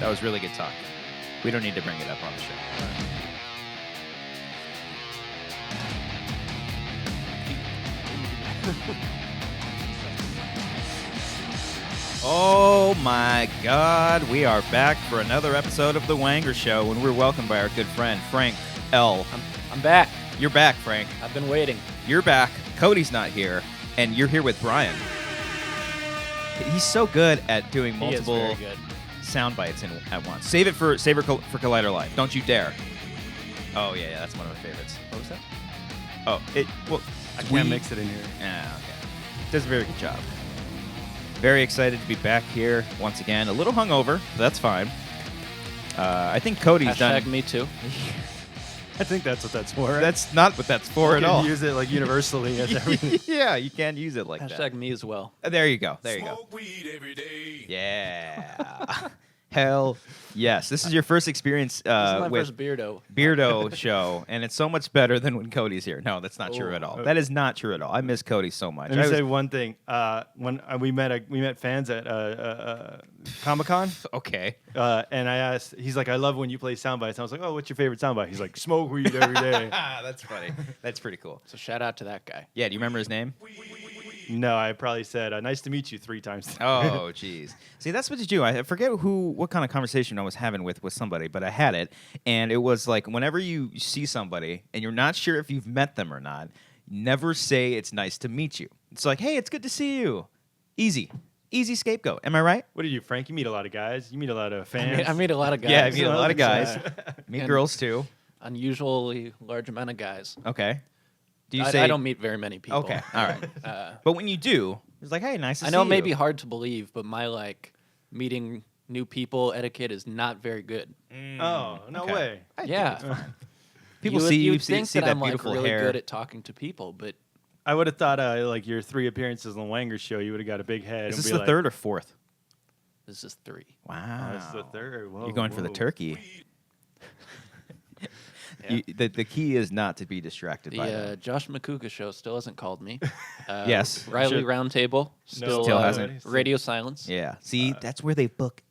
That was really good talk. We don't need to bring it up on the show. Oh my God, we are back for another episode of The Wanger Show, and we're welcomed by our good friend, Frank L. I'm back. You're back, Frank. I've been waiting. You're back. Cody's not here, and you're here with Brian. He's so good at doing multiple sound bites at once. Save it for Collider Live. Don't you dare. Oh, yeah, that's one of my favorites. What was that? Oh, I can't mix it in here. Yeah, okay. Does a very good job. Very excited to be back here once again. A little hungover, but that's fine. I think Cody's Hashtag done. me too. I think that's what that's for. Right? That's not what that's for at all. Use it like universally as everything. Yeah, you can use it like that. Hashtag me as well. There you go. There you go. Smoke weed every day. Yeah. Hell yes. This is your first experience This is my with first beardo. Beardo show, and it's so much better than when Cody's here. No, that's not true at all. That is not true at all. I miss Cody so much. Let me say one thing. When we met fans at Comic-Con. Okay. And I asked, he's like, I love when you play sound bites. And I was like, oh, what's your favorite sound bite? He's like, smoke weed every day. That's funny. That's pretty cool. So shout out to that guy. Yeah, do you remember his name? No, I probably said, nice to meet you 3 times. Oh, jeez. See, that's what you do. I forget what kind of conversation I was having with somebody, but I had it, and it was like whenever you see somebody and you're not sure if you've met them or not, never say it's nice to meet you. It's like, hey, it's good to see you. Easy scapegoat. Am I right? What do you, Frank? You meet a lot of guys. You meet a lot of fans. I meet a lot of guys. Yeah, I meet a lot of guys. Meet and- girls too. Unusually large amount of guys. Okay. Do you I say? don't meet very many people. Okay. All right. But when you do, it's like, hey, nice to see I you. know it may be hard to believe, but my meeting new people etiquette is not very good. Oh, no Okay. way. Yeah. People you would see think see that that I'm beautiful really hair. good at talking to people, but I would have thought, your 3 appearances on the Wanger show, you would have got a big head. Is and this be the third or fourth? this is 3. Wow. Oh, this is the third. Whoa, You're going for the whoa. turkey. Yeah. The key is not to be distracted by The that. Josh McCouga show still hasn't called me. Yes. Riley Sure. Roundtable still hasn't. radio silence. Yeah. See, that's where they book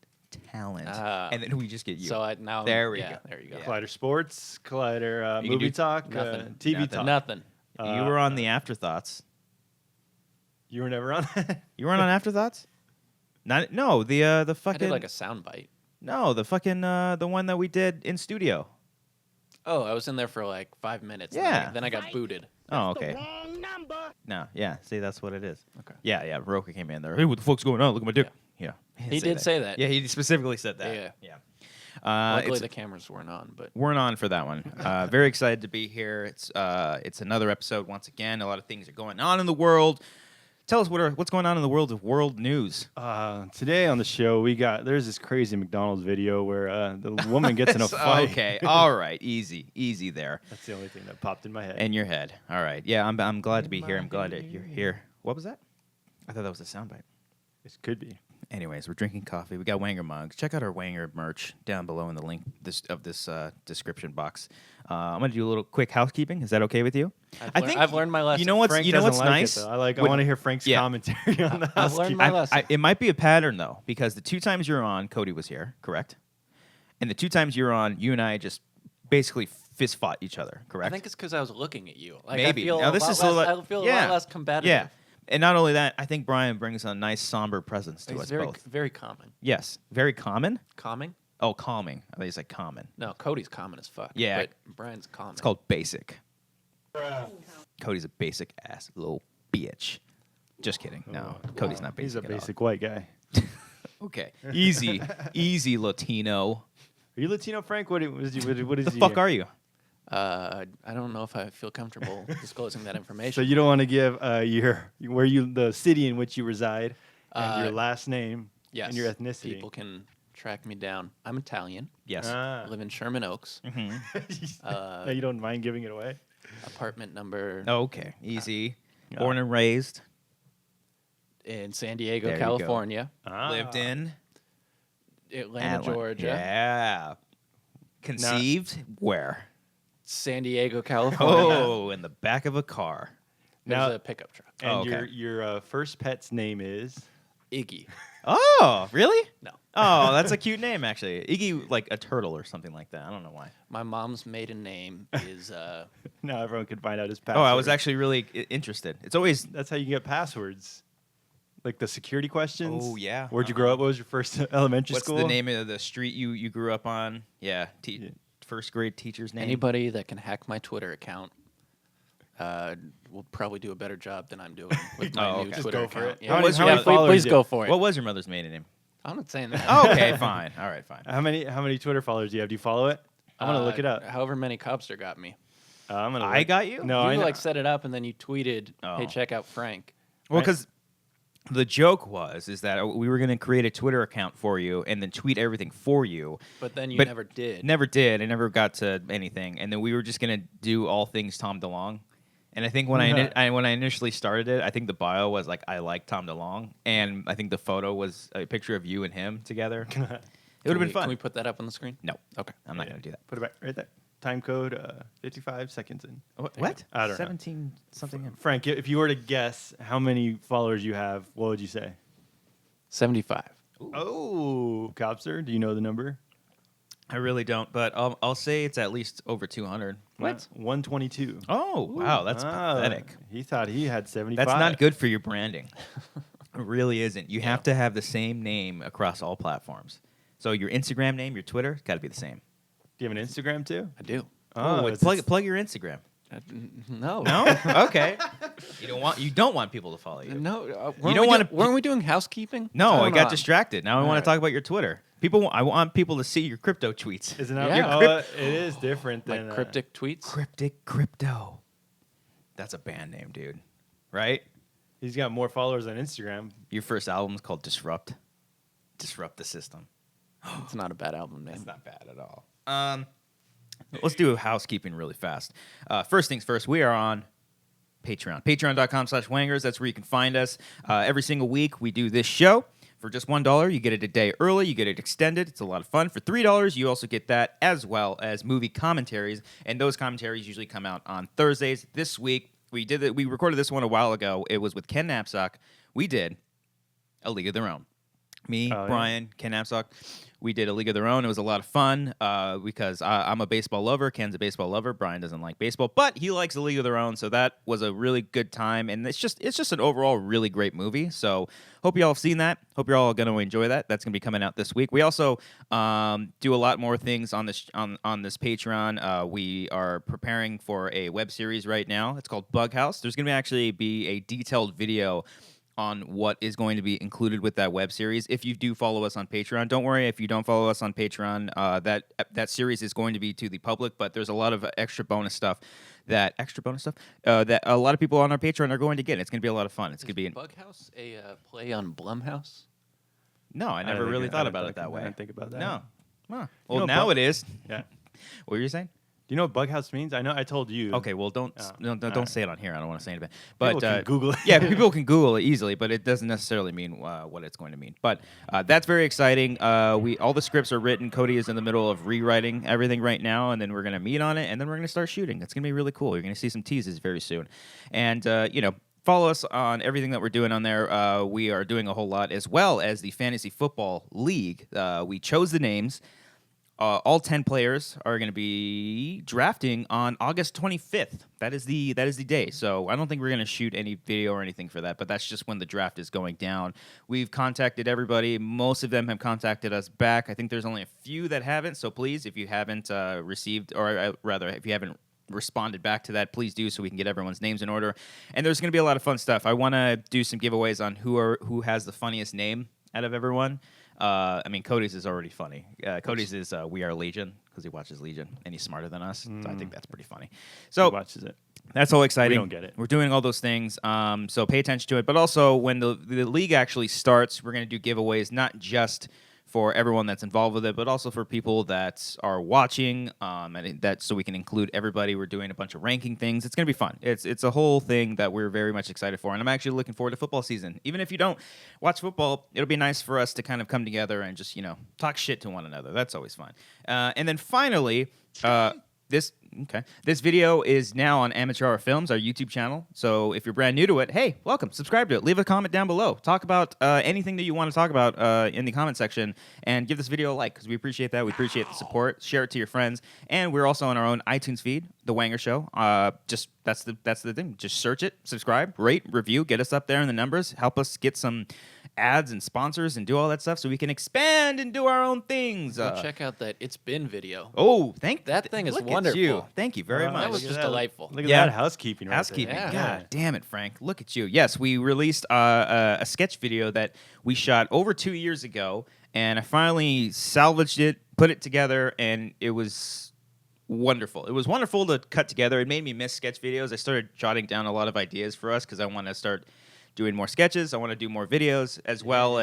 talent, Ah. and then we just get you. So now There we yeah, go. there you go. Yeah. Collider Sports, Collider You can Movie do Talk, nothing. TV Nothing. Talk. Nothing. You were on the Afterthoughts. You were never on that? You weren't on Afterthoughts? No, the fucking I did like a sound bite. no, the fucking the one that we did in studio. Oh, I was in there for like 5 minutes. Yeah. Then I got booted. Oh, okay. No, yeah. See, that's what it is. Okay. Yeah. Roka came in there. Hey, what the fuck's going on? Look at my dick. Yeah. He did say that. Yeah, he specifically said that. Yeah. It's- Luckily, the cameras weren't on, but weren't on for that one. Very excited to be here. It's another episode once again. A lot of things are going on in the world. Tell us what's going on in the world of world news. Today on the show, there's this crazy McDonald's video where the woman gets in a fight. Okay, all right, easy there. That's the only thing that popped in my head. In your head. All right. Yeah, I'm glad to be here. I'm glad that you're here. What was that? I thought that was a soundbite. It could be. Anyways, we're drinking coffee. We got Wanger mugs. Check out our Wanger merch down below in the link of this description box. I'm gonna do a little quick housekeeping. Is that okay with you? I've learned my lesson. You know what's Frank you know doesn't what's like nice? It, though. I When- want to hear Frank's yeah. commentary on the I've learned my lesson. It might be a pattern though, because the 2 times you're on, Cody was here, correct? And the 2 times you're on, you and I just basically fist fought each other, correct? I think it's because I was looking at you. Like, Maybe. I feel Now, this is a lot- I feel a yeah. lot less combative. Yeah. And not only that, I think Brian brings a nice somber presence to It's us very, both. very common. Yes. Very common? Calming? Oh, calming. I think it's like common. No, Cody's common as fuck. Yeah. But Brian's common. It's called basic. Cody's a basic ass little bitch. Just kidding. No, Cody's not basic. He's a at all. basic white guy. Okay. Easy Latino. Are you Latino, Frank? What is he? What is The he? fuck are you? I don't know if I feel comfortable disclosing that information. So you don't want to give the city in which you reside and your last name Yes. and your ethnicity. People can track me down. I'm Italian. Yes. I live in Sherman Oaks. No, you don't mind giving it away? Apartment number Okay. Easy. Born and raised. in San Diego, There you go. California. Lived in Atlanta, Georgia. Yeah. Conceived where? San Diego, California. Oh, in the back of a car. There's Now- a pickup truck. And Oh, okay. your first pet's name is? Iggy. Oh, really? No. Oh, that's a cute name, actually. Iggy, like a turtle or something like that. I don't know why. My mom's maiden name is Now everyone can find out his Oh, password. I was actually really interested. It's always. That's how you get passwords. Like the security questions. Oh, yeah. Where'd you grow up? What was your first elementary What's school? the name of the street you grew up on? Yeah, Yeah. first grade teacher's name. anybody that can hack my Twitter account. Will probably do a better job than I'm doing with my Oh, new okay. Just Twitter go for account. it. Yeah, How was many your- followers please do you go have? for it. What was your mother's maiden name? I'm not saying that. Oh, okay, fine. All right, fine. How many Twitter followers do you have? Do you follow it? I'm gonna look it up. However many Cobster got me. I'm gonna. I look. got you? No, you I know. like set it up and then you tweeted, Oh. "Hey, check out Frank." Well, Right. because the joke is that we were going to create a Twitter account for you and then tweet everything for you. But then you But never did. Never did. I never got to anything. And then we were just going to do all things Tom DeLonge. And I think when when I initially started it, I think the bio was like, I like Tom DeLonge. And I think the photo was a picture of you and him together. It would have been Can fun. we put that up on the screen? No. Okay. I'm not going to do that. Put it back right there. Time code 55 seconds in. What? I don't know. 17 something. in. Frank, if you were to guess how many followers you have, what would you say? 75. Oh, Copster, do you know the number? I really don't, but I'll say it's at least over 200. 122. Oh, wow. That's pathetic. He thought he had 75. That's not good for your branding. It really isn't. You have to have the same name across all platforms. So your Instagram name, your Twitter, got to be the same. Do you have an Instagram too? I do. Oh, plug your Instagram. No. No? Okay. You don't want people to follow you. No. Weren't we doing housekeeping? No, I What's got going on? distracted. Now I want Alright. to talk about your Twitter. I want people to see your crypto tweets. Isn't that Yeah. it is different than Like cryptic tweets. Cryptic crypto. That's a band name, dude. Right? He's got more followers on Instagram. Your first album's called Disrupt. Disrupt the system. It's not a bad album name. It's not bad at all. Let's do housekeeping really fast. First things first, we are on Patreon. Patreon.com/Wangers. That's where you can find us. Every single week, we do this show. For just $1, you get it a day early. You get it extended. It's a lot of fun. For $3, you also get that as well as movie commentaries. And those commentaries usually come out on Thursdays. This week, we recorded this one a while ago. It was with Ken Knapsack. We did A League of Their Own. Me, Brian, Ken Knapsack. We did A League of Their Own. It was a lot of fun because I'm a baseball lover. Ken's a baseball lover. Brian doesn't like baseball, but he likes A League of Their Own. So that was a really good time, and it's just an overall really great movie. So hope you all have seen that. Hope you're all going to enjoy that. That's going to be coming out this week. We also do a lot more things on this Patreon. We are preparing for a web series right now. It's called Bug House. There's going to actually be a detailed video on what is going to be included with that web series. If you do follow us on Patreon, don't worry. If you don't follow us on Patreon, that series is going to be to the public, but there's a lot of extra bonus stuff that a lot of people on our Patreon are going to get. It's going to be a lot of fun. It's going to be Bug House a play on Blumhouse? No, I never really thought about it that way. I didn't think about that. No. Huh. You Well, know, now Bug- it is. Yeah. What were you saying? Do you know what Bug House means? I know. I told you. Okay, well, don't alright. say it on here. I don't want to say anything. People But can Google it. yeah, people can Google it easily, but it doesn't necessarily mean what it's going to mean. But that's very exciting. All the scripts are written. Cody is in the middle of rewriting everything right now, and then we're going to meet on it, and then we're going to start shooting. It's going to be really cool. You're going to see some teases very soon, and follow us on everything that we're doing on there. We are doing a whole lot, as well as the Fantasy Football League. We chose the names. All 10 players are going to be drafting on August 25th. That is the day. So I don't think we're going to shoot any video or anything for that, but that's just when the draft is going down. We've contacted everybody. Most of them have contacted us back. I think there's only a few that haven't. So please, if you haven't received, or rather, if you haven't responded back to that, please do so we can get everyone's names in order. And there's going to be a lot of fun stuff. I want to do some giveaways on who has the funniest name out of everyone. Cody's is already funny. Cody's is We Are Legion because he watches Legion and he's smarter than us. So I think that's pretty funny. So Who watches it? that's all exciting. We don't get it. We're doing all those things. So pay attention to it. But also when the league actually starts, we're going to do giveaways, not just for everyone that's involved with it, but also for people that are watching, and that so we can include everybody. We're doing a bunch of ranking things. It's going to be fun. It's a whole thing that we're very much excited for, and I'm actually looking forward to football season. Even if you don't watch football, it'll be nice for us to kind of come together and just talk shit to one another. That's always fun. And then finally, This video is now on Amateur Hour Films, our YouTube channel. So if you're brand new to it, hey, welcome. Subscribe to it. Leave a comment down below. Talk about anything that you want to talk about in the comment section, and give this video a like because we appreciate that. We appreciate the support. Share it to your friends, and we're also on our own iTunes feed, The Wanger Show. Just that's the thing. Just search it, subscribe, rate, review, get us up there in the numbers. Help us get some ads and sponsors and do all that stuff so we can expand and do our own things. Go check out that It's Been video. Oh, That thing is look at wonderful. you. Thank you very Wow, much. That was Look at just that. delightful. Look at Yeah. that housekeeping. Right Housekeeping. there. Yeah. God damn it, Frank. Look at you. Yes, we released a sketch video that we shot over 2 years ago, and I finally salvaged it, put it together, and it was wonderful. It was wonderful to cut together. It made me miss sketch videos. I started jotting down a lot of ideas for us because I want to start doing more sketches. I want to do more videos, as well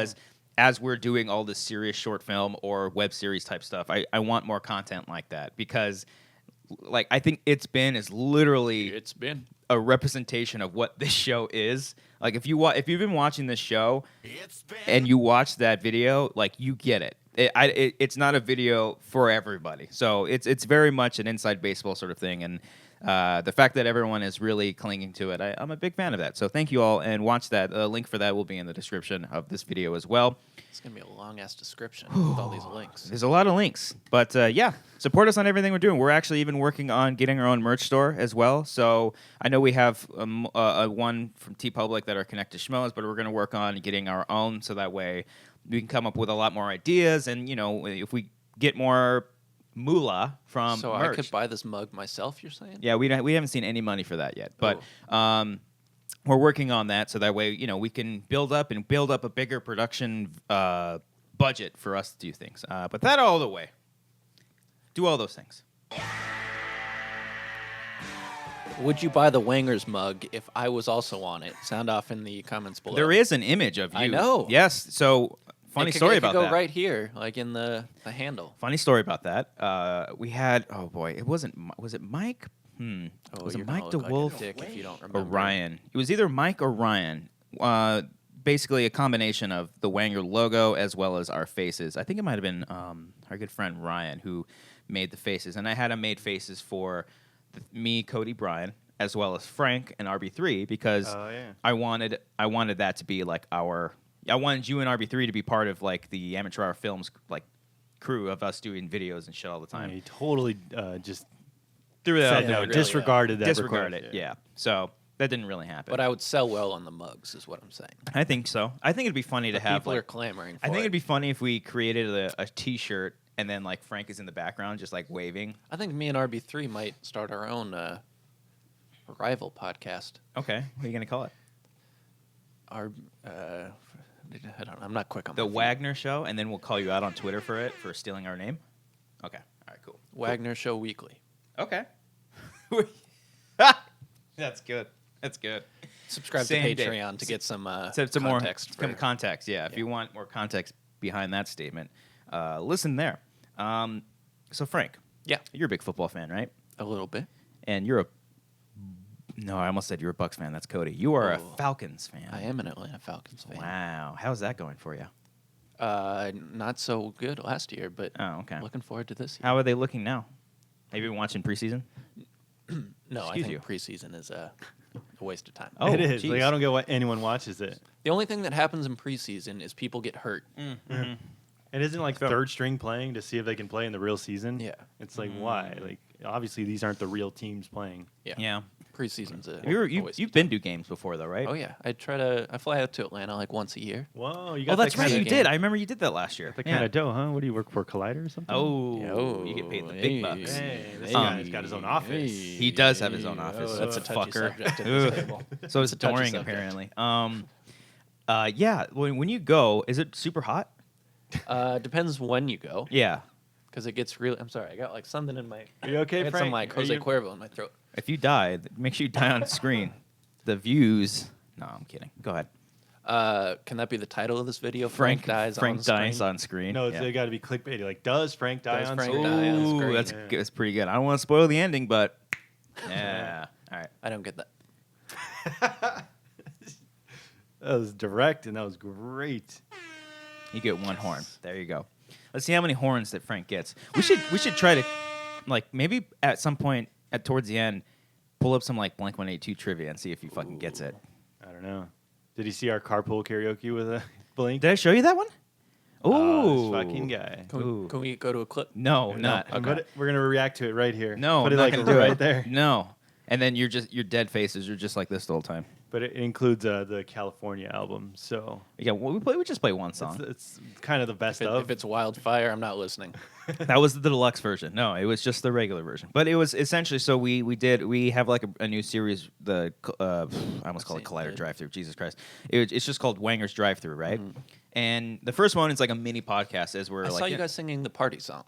as we're doing all this serious short film or web series type stuff. I want more content like that because, like, I think It's Been is literally It's Been. a representation of what this show is. Like, if you've been watching this show and you watch that video, like, you get it. It's not a video for everybody. So it's very much an inside baseball sort of thing, and the fact that everyone is really clinging to it, I'm a big fan of that. So thank you all, and watch that. A link for that will be in the description of this video as well. It's going to be a long-ass description with all these links. There's a lot of links, but yeah, support us on everything we're doing. We're actually even working on getting our own merch store as well. So I know we have one from TeePublic that are connected to Schmoes, but we're going to work on getting our own, so that way we can come up with a lot more ideas. And if we get more moolah from So merch, I could buy this mug myself, you're saying? yeah, we haven't seen any money for that yet, but we're working on that, so that way we can build up a bigger production budget for us to do things. But that all the way, do all those things. Would you buy the Wangers mug if I was also on it? Sound off in the comments below. There is an image of you. I know. Yes. So funny story about go that. right here, like in the handle. Funny story about that. We had was it Mike? Was you're it gonna Mike look like a DeWolf dick if you don't or remember. Ryan? It was either Mike or Ryan. Basically a combination of the Wanger logo as well as our faces. I think it might have been our good friend Ryan who made the faces, and I had him made faces for me, Cody, Brian, as well as Frank and RB3 because I wanted that to be like I wanted you and RB3 to be part of like the Amateur Hour Films like crew of us doing videos and shit all the time. He totally just Threw that out said there. no, really, disregarded that. Disregard request. it. Yeah. So that didn't really happen. But I would sell well on the mugs, is what I'm saying. I think so. I think it'd be funny to have People like, are clamoring for I think it. it'd be funny if we created a T-shirt and then like Frank is in the background just like waving. I think me and RB3 might start our own rival podcast. Okay, what are you gonna call it? I don't know. I'm not quick on The my feet. Wagner Show, and then we'll call you out on Twitter for stealing our name. Okay, all right, cool. Wagner Show Weekly. Okay, that's good. That's good. Subscribe Same to day. Patreon to get some Some more context. context. Yeah, if you want more context behind that statement, listen there. So Frank, Yeah, you're a big football fan, right? a little bit. And you're a no, I almost said you're a Bucks fan. That's Cody. You are a Oh. Falcons fan. I am an Atlanta Falcons fan. Wow, how's that going for you? Not so good last year, but Oh, okay. looking forward to this year. How are they looking now? Have you been watching preseason? No, I Excuse think you. preseason is a waste of time. Oh, it is. geez. Like I don't get why anyone watches it. The only thing that happens in preseason is people get hurt. Mm. It isn't like So- third string playing to see if they can play in the real season. Yeah. It's like why? Like obviously these aren't the real teams playing. Yeah. Preseason's a waste You've of been to games before, though, right? time. Oh yeah, I fly out to Atlanta like once a year. Whoa, you got Oh, that's that right. kinda- You game. did. I remember you did that last year. The kind of dough, huh? What do you work for, Collider or something? Oh, you get paid the big hey. bucks. Hey, this Um, guy's got his own office. He does have his own office. Oh, that's a touchy fucker. subject at this Ugh. table. So it's It's a touchy boring, subject. apparently. Yeah. When you go, is it super hot? Depends when you go, Yeah. because it gets really. I'm sorry, I got like something in my. Are you okay, I got Frank? some like Are Jose you- Cuervo in my throat. If you die, make sure you die on screen. The views. No, I'm kidding. Go ahead. Can that be the title of this video? Frank dies Frank on dies screen? on screen. No, it's Yeah. got to be clickbaity. Like, does Frank die Does on Frank screen? die on Ooh, screen? that's Yeah. that's pretty good. I don't want to spoil the ending, but yeah. All right. I don't get that. That was direct and that was great. You get one horn. There you go. Let's see how many horns that Frank gets. We should try to like maybe at some point towards the end, pull up some like Blink-182 trivia and see if he fucking gets it. I don't know. Did he see our carpool karaoke with a Blink? Did I show you that one? Oh, Ooh, this fucking guy. Can we go to a clip? No, not. Okay. We're gonna react to it right here. No, put I'm it not like gonna do right it. there. No, and then your dead faces are just like this the whole time. But it includes the California album, so Yeah, we just play one song. it's kind of the best If of. it's Wildfire, I'm not listening. That was the deluxe version. No, it was just the regular version. But it was essentially so we have like a new series. I almost call it Collider Drive-Thru. Jesus Christ, it's just called Wanger's Drive-Thru, right? Mm-hmm. And the first one is like a mini podcast, as we're I like. saw you guys singing the party song.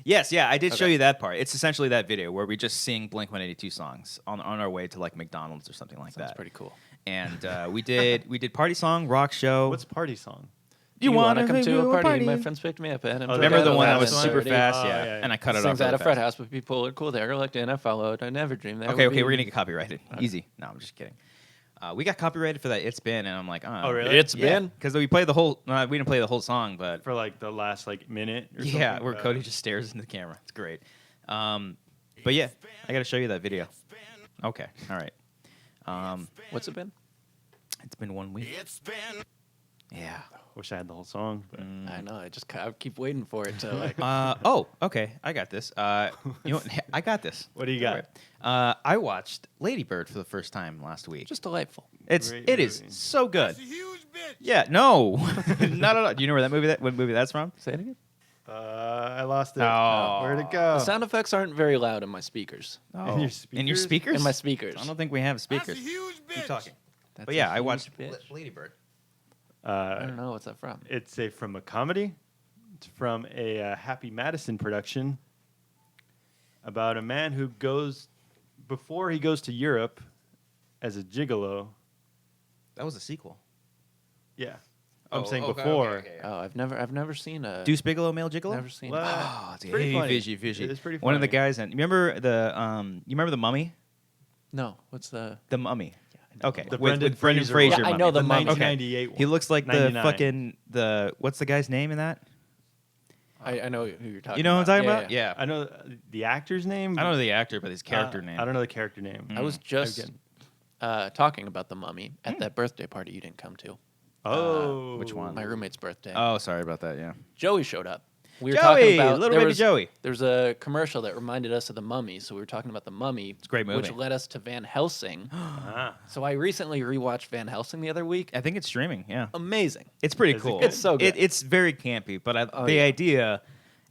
Yes, yeah, I did show Okay. you that part. It's essentially that video where we just sing Blink-182 songs on our way to like McDonald's or something like That's that. pretty cool. And we did party song, rock show. What's party song? You wanna wanna come to a party? My party? friends picked me up and Remember the one that was Fast super one? fast? Oh, Yeah. yeah. And I cut it off. Sings at really a frat fast. house, but people are cool there. Like, and I followed. I never dreamed that. Okay, would be we're gonna me. get copyrighted. Easy. No, I'm just kidding. We got copyrighted for that. It's been, and I'm like, Oh, really? It's been. because we played the whole. We didn't play the whole song, but For like the last like minute or yeah, something? where Cody just stares into the camera. It's great. But yeah, I got to show you that video. Okay, all right. What's it been? It's been 1 week. Yeah. Wish I had the whole song. But I know. I keep waiting for it to like. Oh, okay. I got this. You know what? I got this. What do you got? I watched Lady Bird for the first time last week. just delightful. Great It is movie. so good. Yeah, no, not at all. Do you know where what movie that's from? Say it again. I lost it. Oh. Where'd it go? The sound effects aren't very loud in my speakers. Oh. In your In your speakers? speakers? In my speakers. I don't think we have speakers. Keep talking. But yeah, I watched Lady Bird. I don't know what's that from. It's from a comedy. It's from a Happy Madison production about a man who before he goes to Europe as a gigolo. That was a sequel. Yeah, I'm Oh, saying okay, before. okay, okay. Oh, I've never seen a. Deuce Bigelow, Male Gigolo? Never seen. What? that. Oh, it's Pretty funny. fishy. It is pretty One of the funny. guys, and remember the Mummy? No, what's the? The Mummy. Okay, The with Brendan Brendan Fraser Fraser. one. Yeah, I Mummy. know the Mummy. 1998 one. He looks like 99. what's the guy's name in that? I know who you're talking. You know what I'm talking about? Yeah. Yeah. I know the actor's name. I don't know the actor, but his character name. I don't know the character name. I was just Again. talking about the Mummy at that birthday party you didn't come to. Oh, which one? My roommate's birthday. Oh, sorry about that. Yeah. Joey showed up. We were Joey, talking about little there baby was- Joey. There was a commercial that reminded us of the Mummy, so we were talking about the Mummy. It's a great movie. which led us to Van Helsing. Ah. So I recently rewatched Van Helsing the other week. I think it's streaming. Yeah. Amazing. It's pretty Is it cool. good? It's so good. It's very campy, but Oh, the yeah. idea,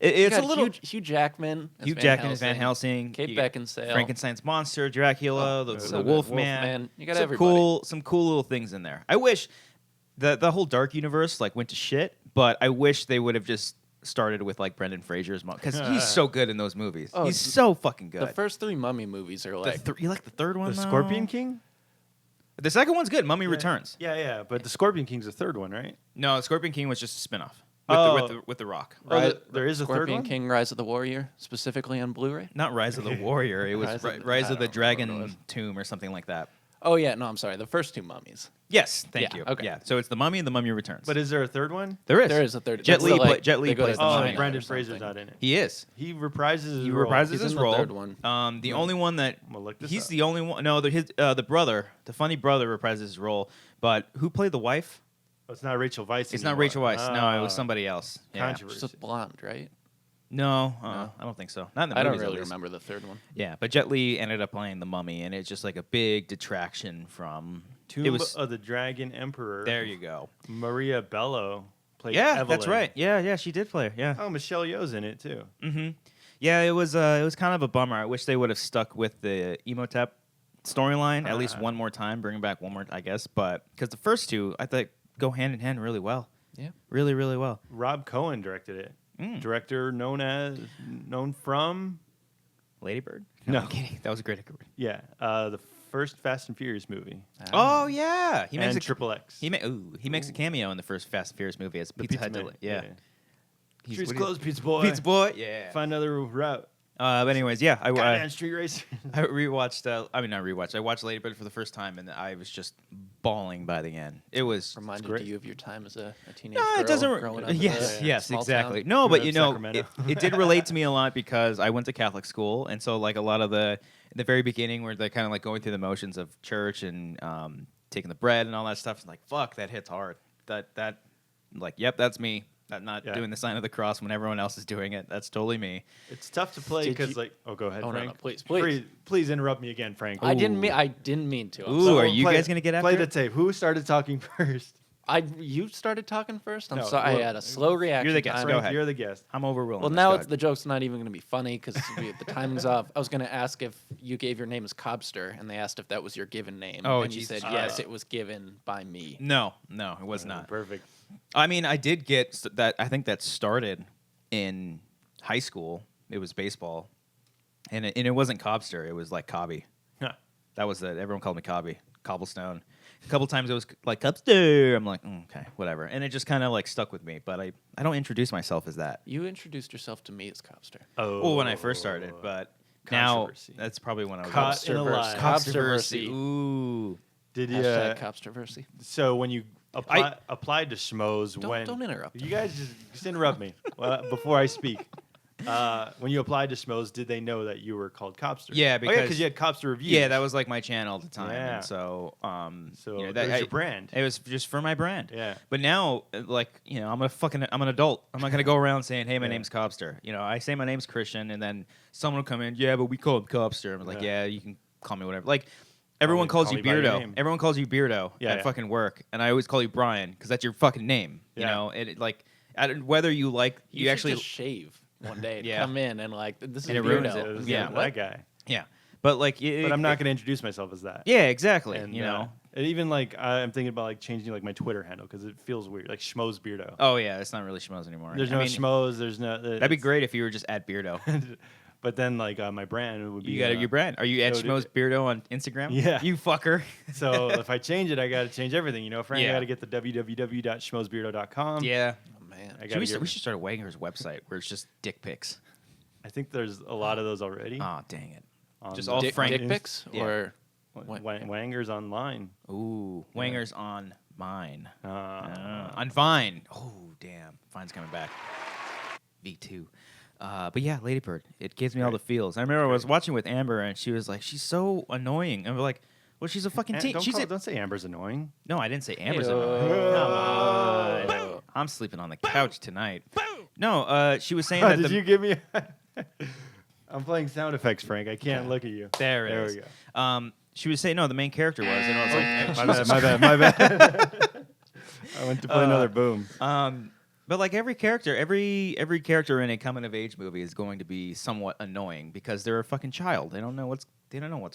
You it's a got little. Hugh Jackman. as Hugh Van Jackman is Van Helsing. Helsing. Kate You got Beckinsale. Frankenstein's monster, Dracula, Oh, the so good. Wolfman. Wolfman. You got some everybody. some cool little things in there. I wish the whole dark universe like went to shit, but I wish they would have just started with like Brendan Fraser's mom because he's so good in those movies. Oh, he's so fucking good. The first three Mummy movies are like. You like the third one? The though? Scorpion King? The second one's good. Mummy Returns. Yeah, but the Scorpion King's the third one, right? No, Scorpion King was just a spinoff with the Rock. Oh, there is a third Scorpion one? King, Rise of the Warrior, specifically on Blu-ray. Not Rise of the Warrior. It was Rise of the- Rise I of the don't remember what it Dragon was. Tomb or something like that. Oh yeah, no, I'm sorry. The first two Mummies. Yes, thank Yeah, you. okay. Yeah, so it's the Mummy and the Mummy Returns. But is there a third one? there is. There is a third. Jet that's Li the, like, Jet Li they go plays to the Oh, Mummy. China or Brendan Fraser's something. not in it. He is. He reprises his He role. reprises He's his in the role. third one. The only one that I'm gonna look this he's up. the only one. No, the brother, the funny brother, reprises his role. But who played the wife? Oh, it's not Rachel Weisz. It's not anymore. Rachel Weisz. No, it was Ah. somebody else. Yeah. Controversy. She's a blonde, right? No, No. I don't think so. Not in the I don't movies, at really least. remember the third one. Yeah, but Jet Li ended up playing the Mummy, and it's just like a big detraction from. Tomb it was of the Dragon Emperor. there. You go. Maria Bello played Yeah, Evelyn. that's right. Yeah, she did play. Yeah. Oh, Michelle Yeoh's in it too. Mm-hmm. Yeah, it was kind of a bummer. I wish they would have stuck with the Emotep storyline at least one more time, bring back one more, I guess. But because the first two, I thought go hand in hand really well. Yeah. Really, really well. Rob Cohen directed it. Mm. Director known from Lady Bird? No. I'm kidding. That was a great. the first Fast and Furious movie Oh yeah, he makes and a Triple X. he makes a cameo in the first Fast and Furious movie as The Pizza Pizza Hut. Man. Yeah. Streets what do you- closed, Pizza Boy. Pizza Boy. Yeah. Find another route. But anyways, yeah, Goddamn Street Racer. I rewatched. I mean, not rewatched. I watched Lady Bird for the first time, and I was just bawling by the end. It was Reminded you of your time as a teenage no, girl it doesn't. growing up. Yes, in a yes, small exactly. Town. No, but Grew you up know, Sacramento. it did relate to me a lot because I went to Catholic school, and so like a lot of the very beginning where they're kind of like going through the motions of church and taking the bread and all that stuff. Like, fuck, that hits hard. That like, yep, that's me. Not doing the sign of the cross when everyone else is doing it. That's totally me. It's tough to play Did because, you- like, go ahead, Oh, no, Frank. no, please. Please interrupt me again, Frank. I didn't mean to. I'm Ooh, sorry. are you guys gonna get after Play it? the tape. Who started talking first? You started talking first. I'm No, sorry. well, I had a slow reaction. you're the guest. time. Go Frank, ahead. you're the guest. I'm overruling. Well, this. now Go it's ahead. the joke's not even going to be funny because the timing's off. I was going to ask if you gave your name as Cobster, and they asked if that was your given name. Oh, and you Jesus said Christ. yes, it was given by me. No, it was not. Perfect. I mean, I did get that. I think that started in high school. It was baseball, and it wasn't Cobster. It was like Cobby. Huh. That was it. Everyone called me Cobby. Cobblestone. A couple times it was like Cobster. I'm like, okay, whatever. And it just kind of like stuck with me. But I don't introduce myself as that. You introduced yourself to me as Cobster. Oh, Well, when I first started, but now Controversy. that's probably when I was Caught in a lie. Cobsterversy. Ooh. Did you? Hashtag Cobsterversy. So when you applied to Schmoes, Don't interrupt. You guys just interrupt me before I speak. When you applied to Schmoes, did they know that you were called Cobster? Yeah, because because you had Cobster reviews. Yeah, that was like my channel at the time. Yeah. And so, So you know, that was your brand. It was just for my brand. Yeah. But now, like, you know, I'm an adult. I'm not gonna go around saying, "Hey, my Yeah. name's Cobster." You know, I say my name's Christian, and then someone will come in, "Yeah, but we call him Cobster." I'm like, Yeah. "Yeah, you can call me whatever." Like, everyone Call calls me you by your Beardo. name. Everyone calls you Beardo Yeah, at yeah. fucking work, and I always call you Brian because that's your fucking name. You Yeah. know, like, whether you like, You you should actually, just shave one day and Yeah. come in and like this is And it a ruins weirdo. it. Yeah, Yeah. that guy. yeah. But like, But I'm not going to introduce myself as that. Yeah, exactly. And, you know. and even like I'm thinking about like changing like my Twitter handle because it feels weird, like Schmoes Beardo. Oh yeah, it's not really schmoes anymore. There's I no mean, Schmoes. There's no. That'd be great if you were just at Beardo. But then like my brand would be. You got your brand. Are you at so Schmoes Beardo on Instagram? Yeah. You fucker. So if I change it, I got to change everything. You know, Frank, Yeah. I got to get the www.schmoesbeardo.com. Yeah. Oh, man, I Should got we, to we should start a Wanger's website where it's just dick pics. I think there's a lot of those already. Oh, dang it. on just the- all Dick, Frank- dick pics Yeah. or Wanger's online. Ooh, Wanger's on mine. Uh, On Vine. Oh, damn. Vine's coming back. V2. But yeah, Lady Bird. It gives me all the feels. I remember I was watching with Amber, and she was like, she's so annoying. And we're like, well, she's a fucking teen. Don't say Amber's annoying. No, I didn't say Amber's Hey-o. annoying. Come on. Boom. I'm sleeping on the couch tonight. No, she was saying that Did the, you give me? I'm playing sound effects, Frank. I can't look at you. There it There is. we go. She was saying, no, the main character was. And I was like, My bad. I went to play another boom. but like every character in a coming of age movie is going to be somewhat annoying because they're a fucking child. They don't know what's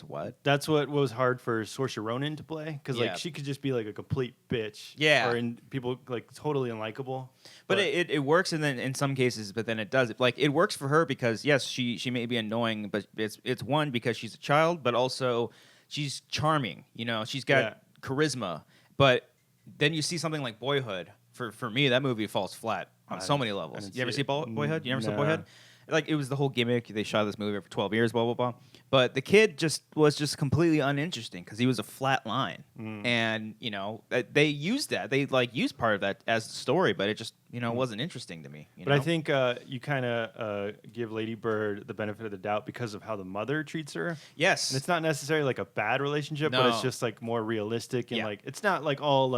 what. That's what was hard for Saoirse Ronan to play because Yeah. like she could just be like a complete bitch. Yeah. Or people like totally unlikable. But it works, and then in some cases, but then it does. Like it works for her because yes, she may be annoying, but it's one because she's a child, but also she's charming. You know, she's got charisma. But then you see something like Boyhood. For me, that movie falls flat on so many levels. didn't You ever see see it. Boyhood? You never saw Nah. Boyhood? Like it was the whole gimmick. They shot this movie for 12 years, blah blah blah. But the kid was just completely uninteresting because he was a flat line, and you know they used that. They like used part of that as the story, but it just wasn't interesting to me. You But know? I think you kind of give Lady Bird the benefit of the doubt because of how the mother treats her. yes, And it's not necessarily like a bad relationship, but it's No. just like more realistic and Yeah. like it's not like all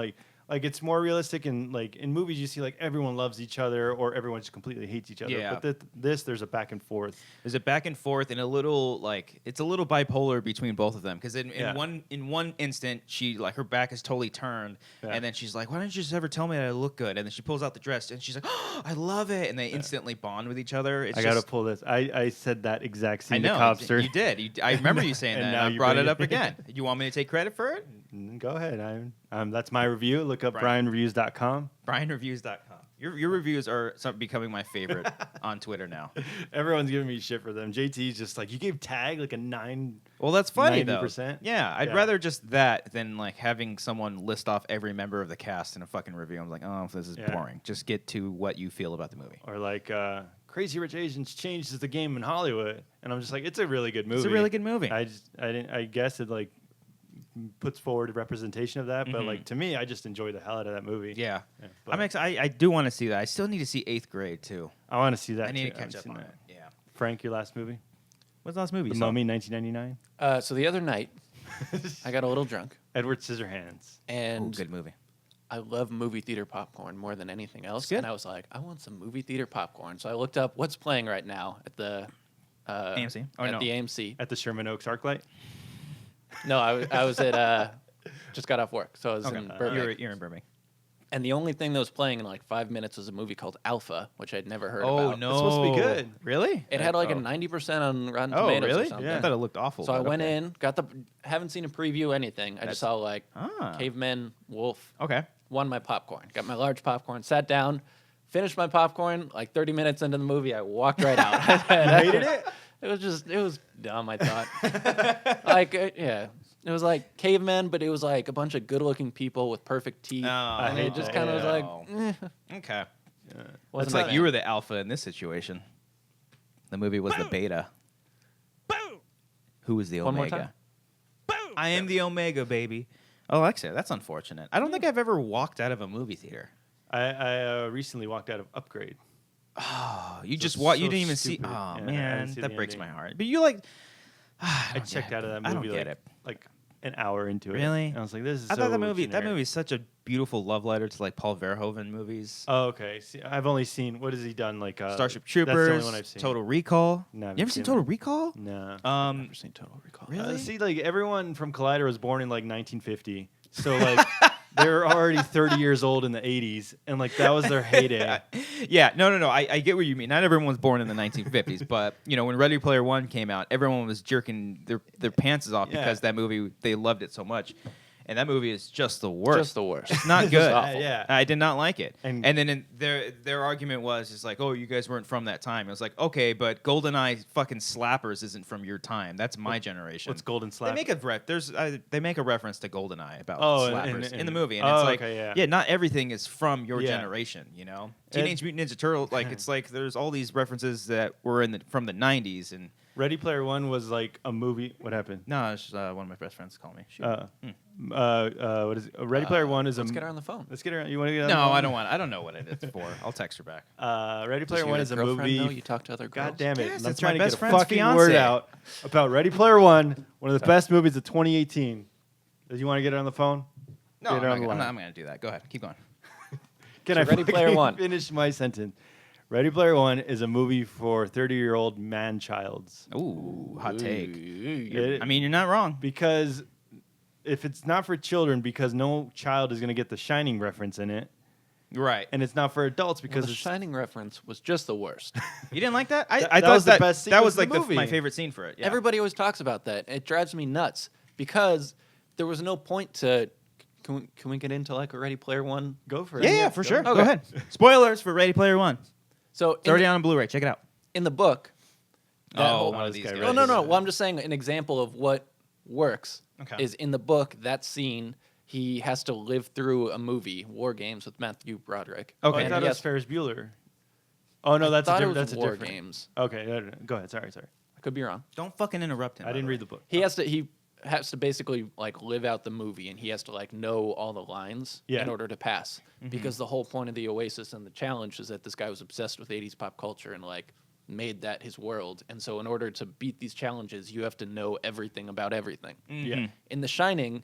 like it's more realistic and like in movies you see like everyone loves each other or everyone just completely hates each other. Yeah. But there's a back and forth. There's a back and forth and a little like it's a little bipolar between both of them because in Yeah. one instant she like her back is totally turned Yeah. and then she's like, why don't you just ever tell me that I look good? And then she pulls out the dress and she's like, oh, I love it, and they instantly bond with each other. It's I just, gotta pull this. I said that exact I scene know to Cobster. you did. I remember you saying And that. now And I you brought bring it it. up again. You want me to take credit for it? Go ahead. That's my review. Look up Brian. BrianReviews.com. BrianReviews.com. Your reviews are becoming my favorite on Twitter now. Everyone's giving me shit for them. JT's just like, you gave Tag like a 9. Well, that's funny 90%? though. Yeah, I'd Yeah. rather just that than like having someone list off every member of the cast in a fucking review. I'm like, oh, this is Yeah. boring. Just get to what you feel about the movie. Or like Crazy Rich Asians changes the game in Hollywood, and I'm just like, it's a really good movie. It's a really good movie. I guess it like puts forward a representation of that, but like to me, I just enjoy the hell out of that movie. Yeah. But I do want to see that. I still need to see 8th Grade too. I want to see that. I need too. to catch I up haven't on seen it. that. Yeah. Frank, your last movie? What's the last movie? The you saw? Mummy, 1999. So the other night, I got a little drunk, Edward Scissorhands. Ooh, and good movie. I love movie theater popcorn more than anything else. good. And I was like, I want some movie theater popcorn. So I looked up what's playing right now at the AMC? Oh, at no. the AMC. At the Sherman Oaks ArcLight. No, I was at just got off work, so I was in Burbank. You're in Burbank. And the only thing that was playing in like 5 minutes was a movie called Alpha, which I'd never heard about. no. It's supposed to be good. Really? It had like a Oh. 90% on Rotten Oh, Tomatoes really? or something. Yeah. I thought it looked awful. So I but went okay. in, haven't seen a preview, anything. I just saw like Ah. Caveman, Wolf, Okay. won my popcorn. Got my large popcorn, sat down, finished my popcorn. Like 30 minutes into the movie, I walked right out. Hated it? It was dumb, I thought. Yeah. It was like Cavemen, but it was like a bunch of good-looking people with perfect teeth. I And hate it just that, kind of yeah. was like, Okay. wasn't It's my like you thing. were the alpha in this situation. The movie was the beta. Who was the One more omega? time? I am the omega, baby. Oh, Alexa, that's unfortunate. I don't think I've ever walked out of a movie theater. I recently walked out of Upgrade. Oh, you So just it's what? You so didn't even stupid. see. Oh Yeah, I man, didn't see that the breaks my ending. heart. But you like. I checked out of that movie I don't get like, it. like an hour into it. Really? And I was like, this is I so thought that movie generic. is such a beautiful love letter to like Paul Verhoeven movies. Oh, okay. See, I've only seen, what has he done? Like Starship That's Troopers, the only one I've seen. Total Recall. No, I haven't you ever seen seen Total it. Recall? No. I've never seen Total Recall. Really? See, like everyone from Collider was born in like 1950. So like they're already 30 years old in the 80s. And like that was their heyday. Yeah, no. I get what you mean. Not everyone was born in the 1950s, but you know when Ready Player One came out, everyone was jerking their pants off Yeah. because that movie they loved it so much, and that movie is just the worst. Just the worst. It's not good. awful. Yeah. I did not like it. And- And then their argument was just like, oh, you guys weren't from that time. I was like, okay, but GoldenEye fucking slappers isn't from your time. That's my generation. What's Golden They Slap? make a they make a reference to GoldenEye about Oh, slappers and- in the movie, and oh, it's like, okay, yeah. not everything is from your Yeah. generation, you know. Teenage Mutant Ninja Turtle, like it's like there's all these references that were from the '90s, and Ready Player One was like a movie. What happened? no, it's just, one of my best friends called me. Shoot. What is it? Ready Player One is Let's a. get her on the phone. Let's get her. You want to get? On No, the phone? I don't want. I don't know what it's for. I'll text her back. Ready Does Player your One is a girlfriend movie. know you talk to other girls? God damn it! Yes, I'm it's trying my to best get a friend's fucking fiance. word out about Ready Player One, one of the best movies of 2018. Do you want to get her on the phone? No, Get her on the I'm line. not going to do that. Go ahead, keep going. Can So I Ready Player fucking One. finish my sentence? Ready Player One is a movie for 30-year-old man-childs. Ooh, hot take. It- I mean, you're not wrong. because if it's not for children, because no child is going to get the Shining reference in it, Right. and it's not for adults Because because the it's Shining reference was just the worst. You didn't like that? That- I that thought was the best that was sequence like in the my movie. favorite scene for it. Yeah. Everybody always talks about that. It drives me nuts because there was no point to. Can we get into like a Ready Player One? go for it. Yeah, for sure. Okay. Go ahead. Spoilers for Ready Player One. So It's already on Blu-ray. Check it out. in the book. that Oh, whole- one of this these guy guys. read Well, no, this. no. Well, I'm just saying an example of what works Okay. is in the book. That scene, he has to live through a movie, War Games, with Matthew Broderick. Oh, Okay. I And thought he it was has- Ferris Bueller. Oh no, I that's a thought it different. was That's a War different. Games. Okay, no, go ahead. Sorry. I could be wrong. Don't fucking interrupt him. I didn't read the book. He has to basically like live out the movie, and he has to like know all the lines Yeah. in order to pass. Because the whole point of the Oasis and the challenge is that this guy was obsessed with 80s pop culture and like made that his world. And so in order to beat these challenges, you have to know everything about everything. Yeah. In The Shining,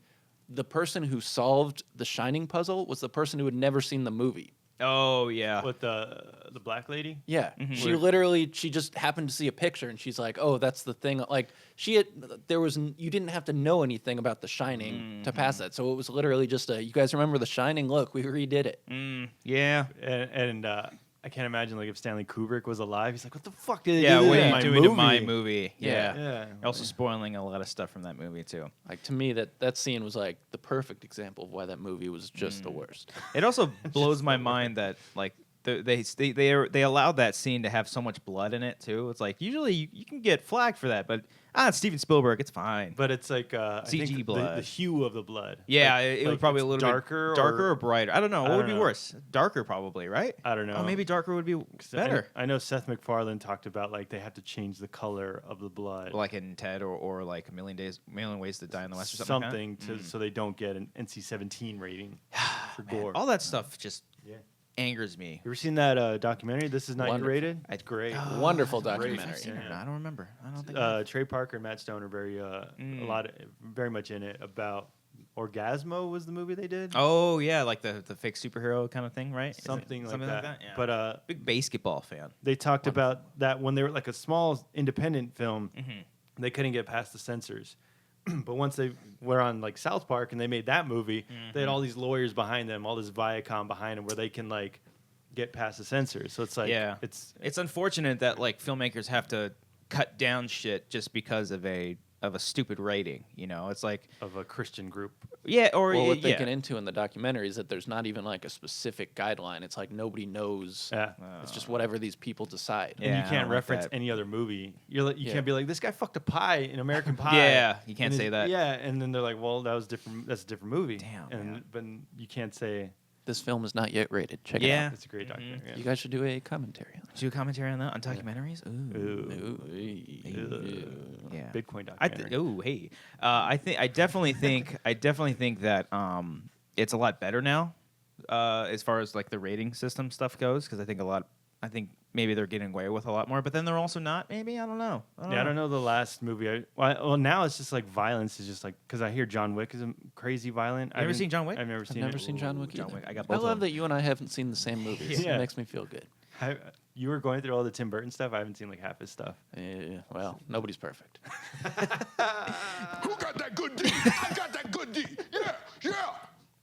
the person who solved the Shining puzzle was the person who had never seen the movie. Oh yeah. With the black lady. Yeah, she just happened to see a picture and she's like, "Oh, that's the thing." Like you didn't have to know anything about The Shining to pass that. So it was literally just you guys remember The Shining? Look, we redid it. Yeah. And I can't imagine like if Stanley Kubrick was alive. He's like, what the fuck did they Yeah. do What to are you my doing movie? to my movie? Yeah. Yeah. Also spoiling a lot of stuff from that movie too. Like to me, that scene was like the perfect example of why that movie was just the worst. It also blows my mind that like they allowed that scene to have so much blood in it too. It's like usually you can get flagged for that, but it's Steven Spielberg, it's fine. But it's like I CG think blood. the hue of the blood. Yeah, Like- it like was probably a it's little darker bit darker or brighter. I don't know. What I would don't be know. worse? Darker probably, right? I don't know. Oh, maybe darker would be 'Cause better. I know Seth MacFarlane talked about like they have to change the color of the blood. Like in Ted or like A Million Ways to Die in the West or something. so they don't get an NC-17 rating for Man, gore. all that stuff just Yeah. angers me. You ever seen that documentary? This is not Wonderful. rated. It's great. Wonderful Great. documentary. I've seen it or not. I don't remember. I don't think. Trey Parker and Matt Stone are very much in it. About Orgasmo was the movie they did. Oh yeah, like the fake superhero kind of thing, right? Is it Something like that. Yeah. But big basketball fan. they talked about that when they were like a small independent film, Mm-hmm. they couldn't get past the censors. But once they were on like South Park and they made that movie, they had all these lawyers behind them, all this Viacom behind them, where they can like get past the censors. So it's like It's unfortunate that like filmmakers have to cut down shit just because of a stupid rating. You know, it's like of a Christian group. or Well, what they yeah. get into in the documentary is that there's not even like a specific guideline. It's like nobody knows. Yeah. It's just whatever these people decide. Yeah, And I you don't can't like reference that. any other movie. You Yeah. can't be like, this guy fucked a pie in American Pie. Yeah, you can't And say that. Yeah, and then they're like, well, that was different. That's a different movie. Damn, And man. but you can't say This film is not yet rated. Check it Yeah. out. it's a great documentary. Yeah. You guys should do a commentary on Do a commentary on that on documentaries. Ooh. Ooh. it. Ugh. Yeah. Bitcoin I documentary. hey, I definitely think that it's a lot better now, as far as like the rating system stuff goes, because I think maybe they're getting away with a lot more, but then they're also not. Maybe I don't know. I don't know the last movie. Well, now it's just like violence is just like because I hear John Wick is crazy violent. You ever seen John Wick? I've never I've seen never it. seen John Wick John either. Wick. I got I both of love them. that you and I haven't seen the same movies. Yeah. It makes me feel good. You were going through all the Tim Burton stuff. I haven't seen like half his stuff. Well, nobody's perfect. Who got that good D? I got that good D. Yeah, yeah.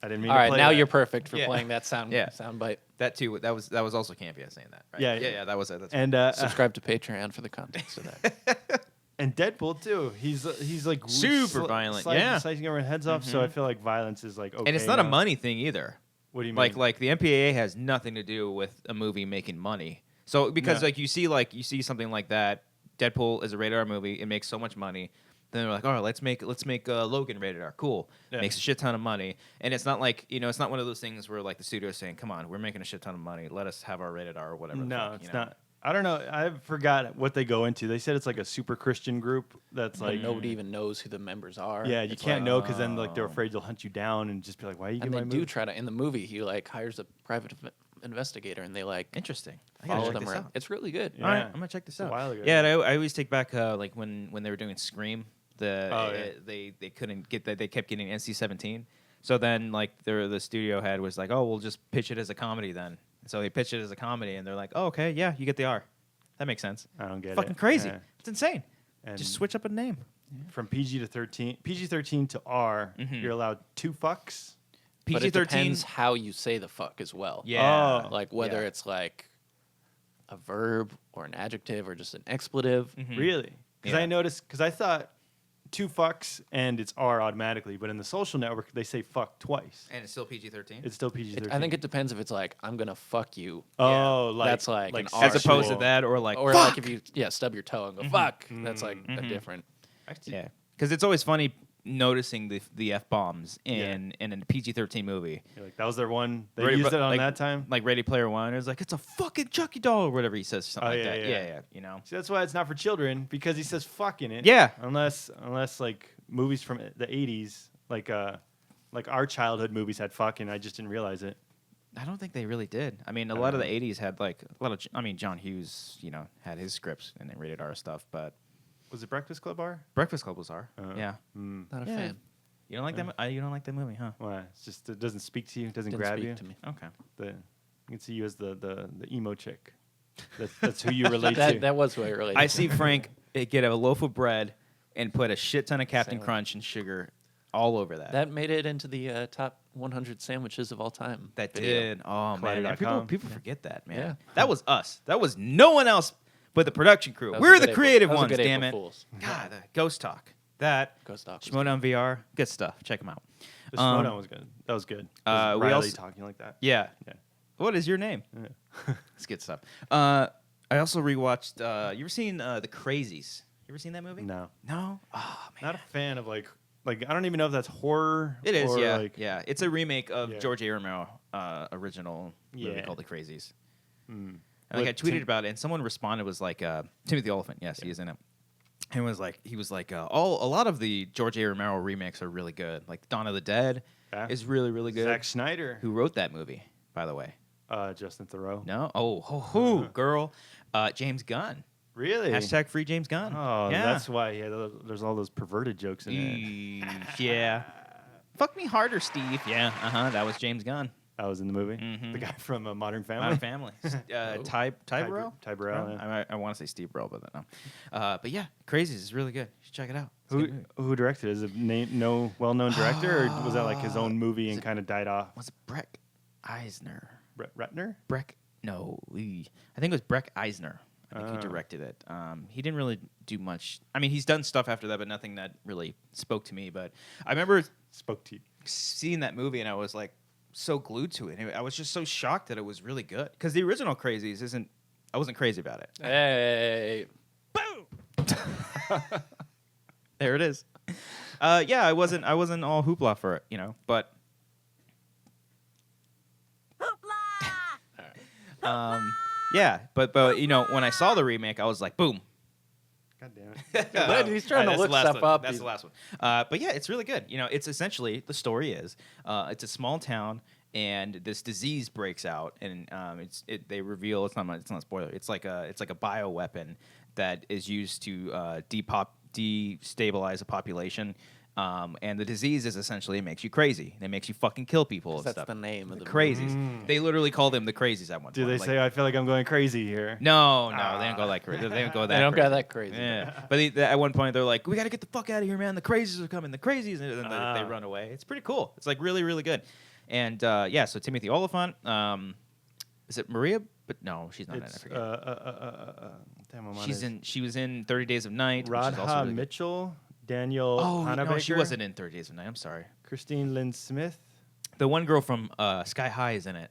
I didn't mean All to right, play now that. you're perfect for Yeah. playing that sound bite. That too. That was also campy. I was saying that. Right? Yeah, yeah, yeah. that was it. That's And Subscribe to Patreon for the context of that. and Deadpool too. He's like Super violent, yeah. slicing everyone's heads off. So I feel like violence is like okay. and it's not a now. money thing either. What do you mean? Like the MPAA has nothing to do with a movie making money. So because No. you see something like that, Deadpool is a rated R movie. It makes so much money. Then they're like, all right, let's make Logan rated R. Cool, Yeah. makes a shit ton of money. And it's not like it's not one of those things where like the studio's saying, come on, we're making a shit ton of money. Let us have our rated R or whatever. the No, fuck, it's you know? not. I don't know. I forgot what they go into. They said it's like a super Christian group that's Like like nobody even knows who the members are. Yeah, you It's can't like- know because then like they're Oh. afraid they'll hunt you down and just be like, why are you And getting they my do try to. In the movie, he like hires a private investigator, and they like Interesting. I gotta follow check them this around. out. It's really good. Yeah. All right, I'm gonna check this It's a out. while ago. Yeah, and I always take back like when they were doing Scream, yeah. they couldn't get that. They kept getting NC-17. So then like the studio head was like, oh, we'll just pitch it as a comedy then. So they pitched it as a comedy, and they're like, oh, okay, yeah, you get the R. That makes sense. I don't get Fucking it. crazy. Yeah. It's insane. And Just switch up a name. from PG-13 to R, Mhm. you're allowed 2 fucks. But it PG-13. depends how you say the fuck as well. Yeah. Oh. Like whether Yeah. it's like a verb or an adjective or just an expletive. Really? Because Yeah. I noticed, because I thought 2 fucks and it's R automatically, but in the Social Network they say fuck twice. And it's still PG-13. It's still PG-13. I think it depends if it's like I'm gonna fuck you, Oh, like that's like an sexual. R. as opposed to that, or like or fuck! like if you stub your toe and go fuck. That's like a different. Yeah, because it's always funny noticing the f bombs in a PG-13 movie. You're like, that was their one. They Ready- used it on like- that time. Like Ready Player One, it's like it's a fucking Chucky doll or whatever he says, something Oh, like yeah, that. yeah. Yeah, you know. See, that's why it's not for children because he says fuck in it. Yeah. Unless like movies from the 80s, like our childhood movies had fuck, and I just didn't realize it. I don't think they really did. I mean, a lot of the '80s had like a lot of. I mean, John Hughes, had his scripts and then rated R stuff, but Was it Breakfast Club R? Breakfast Club was R. Yeah. Not a Yeah. fan. You don't like that? You don't like that movie, huh? Why? It's just it doesn't speak to you. It doesn't Didn't grab speak you. to me. Okay. You can see you as the emo chick. That's who you relate to. That was who I related. I to. see Frank get a loaf of bread and put a shit ton of Captain Same. Crunch and sugar all over that. That made it into the top 100 sandwiches of all time. That video. did. Oh man, and Collider.com. people forget that, man. Yeah. That was us. That was no one else but the production crew. That was a We're good the April- creative that was a ones, good damn April it. Fools. God, Ghost Talk. That Ghost Talk was Schmodown VR, good stuff. Check them out. The Schmodown was good. That was good. we Riley also- talking like that. Yeah. Yeah. What is your name? Yeah. It's good stuff. I also rewatched. You ever seen The Crazies? You ever seen that movie? No, No. Oh man. not a fan of like I don't even know if that's horror. It is. or Yeah. Like, yeah. It's a remake of Yeah. George A. Romero original movie Yeah. called The Crazies. Mm. And, like I With tweeted Tim- about it, and someone responded was like Timothy Olyphant. Yes, he is in it. And he was like a lot of the George A. Romero remakes are really good. Like Dawn of the Dead Yeah. is really really good. Zack Snyder. Who wrote that movie, by the way? Justin Theroux. No. Oh, girl. James Gunn. Really? Hashtag free James Gunn. Oh, yeah. that's why. Yeah, there's all those perverted jokes in it. Yeah. Fuck me harder, Steve. Yeah. That was James Gunn. That was in the movie. Mhm. The guy from Modern Family. Modern Family. Ty Burrell? Ty Burrell, yeah. I want to say Steve Burrell, but no. But yeah, Crazies is really good. You should check it out. It's a good movie. Who directed it? Is it no well-known director, or was that like his own movie and kind of died off? Was it Breck Eisner? Brett Ratner? Breck? No. I think it was Breck Eisner. I think he Oh. directed it. He didn't really do much. I mean, he's done stuff after that, but nothing that really spoke to me. But I remember Spoke to you. seeing that movie, and I was like so glued to it. And I was just so shocked that it was really good. Because the original Crazies isn't. I wasn't crazy about it. Hey. There it is. Yeah, I wasn't all hoopla for it, but yeah, but when I saw the remake, I was like, boom. God damn it. What? He's trying to That's look the last stuff one. up. That's the last one. But yeah, it's really good. It's essentially the story is it's a small town and this disease breaks out and they reveal it's not a spoiler. It's like a bioweapon that is used to destabilize a population. And the disease is essentially it makes you crazy. It makes you fucking kill people and That's stuff. the name of the Crazies. They literally call them the Crazies at one Do point. they Like, say I feel like I'm going crazy here? no, they don't go that crazy. They don't go that. They don't crazy. go that crazy. Yeah, but at one point they're like, "We got to get the fuck out of here, man! The Crazies are coming! The Crazies!" And then they run away. It's pretty cool. It's like really, really good. And yeah, so Timothy Olyphant. Is it Maria? But no, she's not in it. I It's forget. damn, I'm on it. She was in 30 Days of Night. which is also Radha really good. Mitchell, Daniel Oh no, Panabaker, she wasn't in 30 Days of Night. I'm sorry. Christine Lynn Smith. The one girl from Sky High is in it.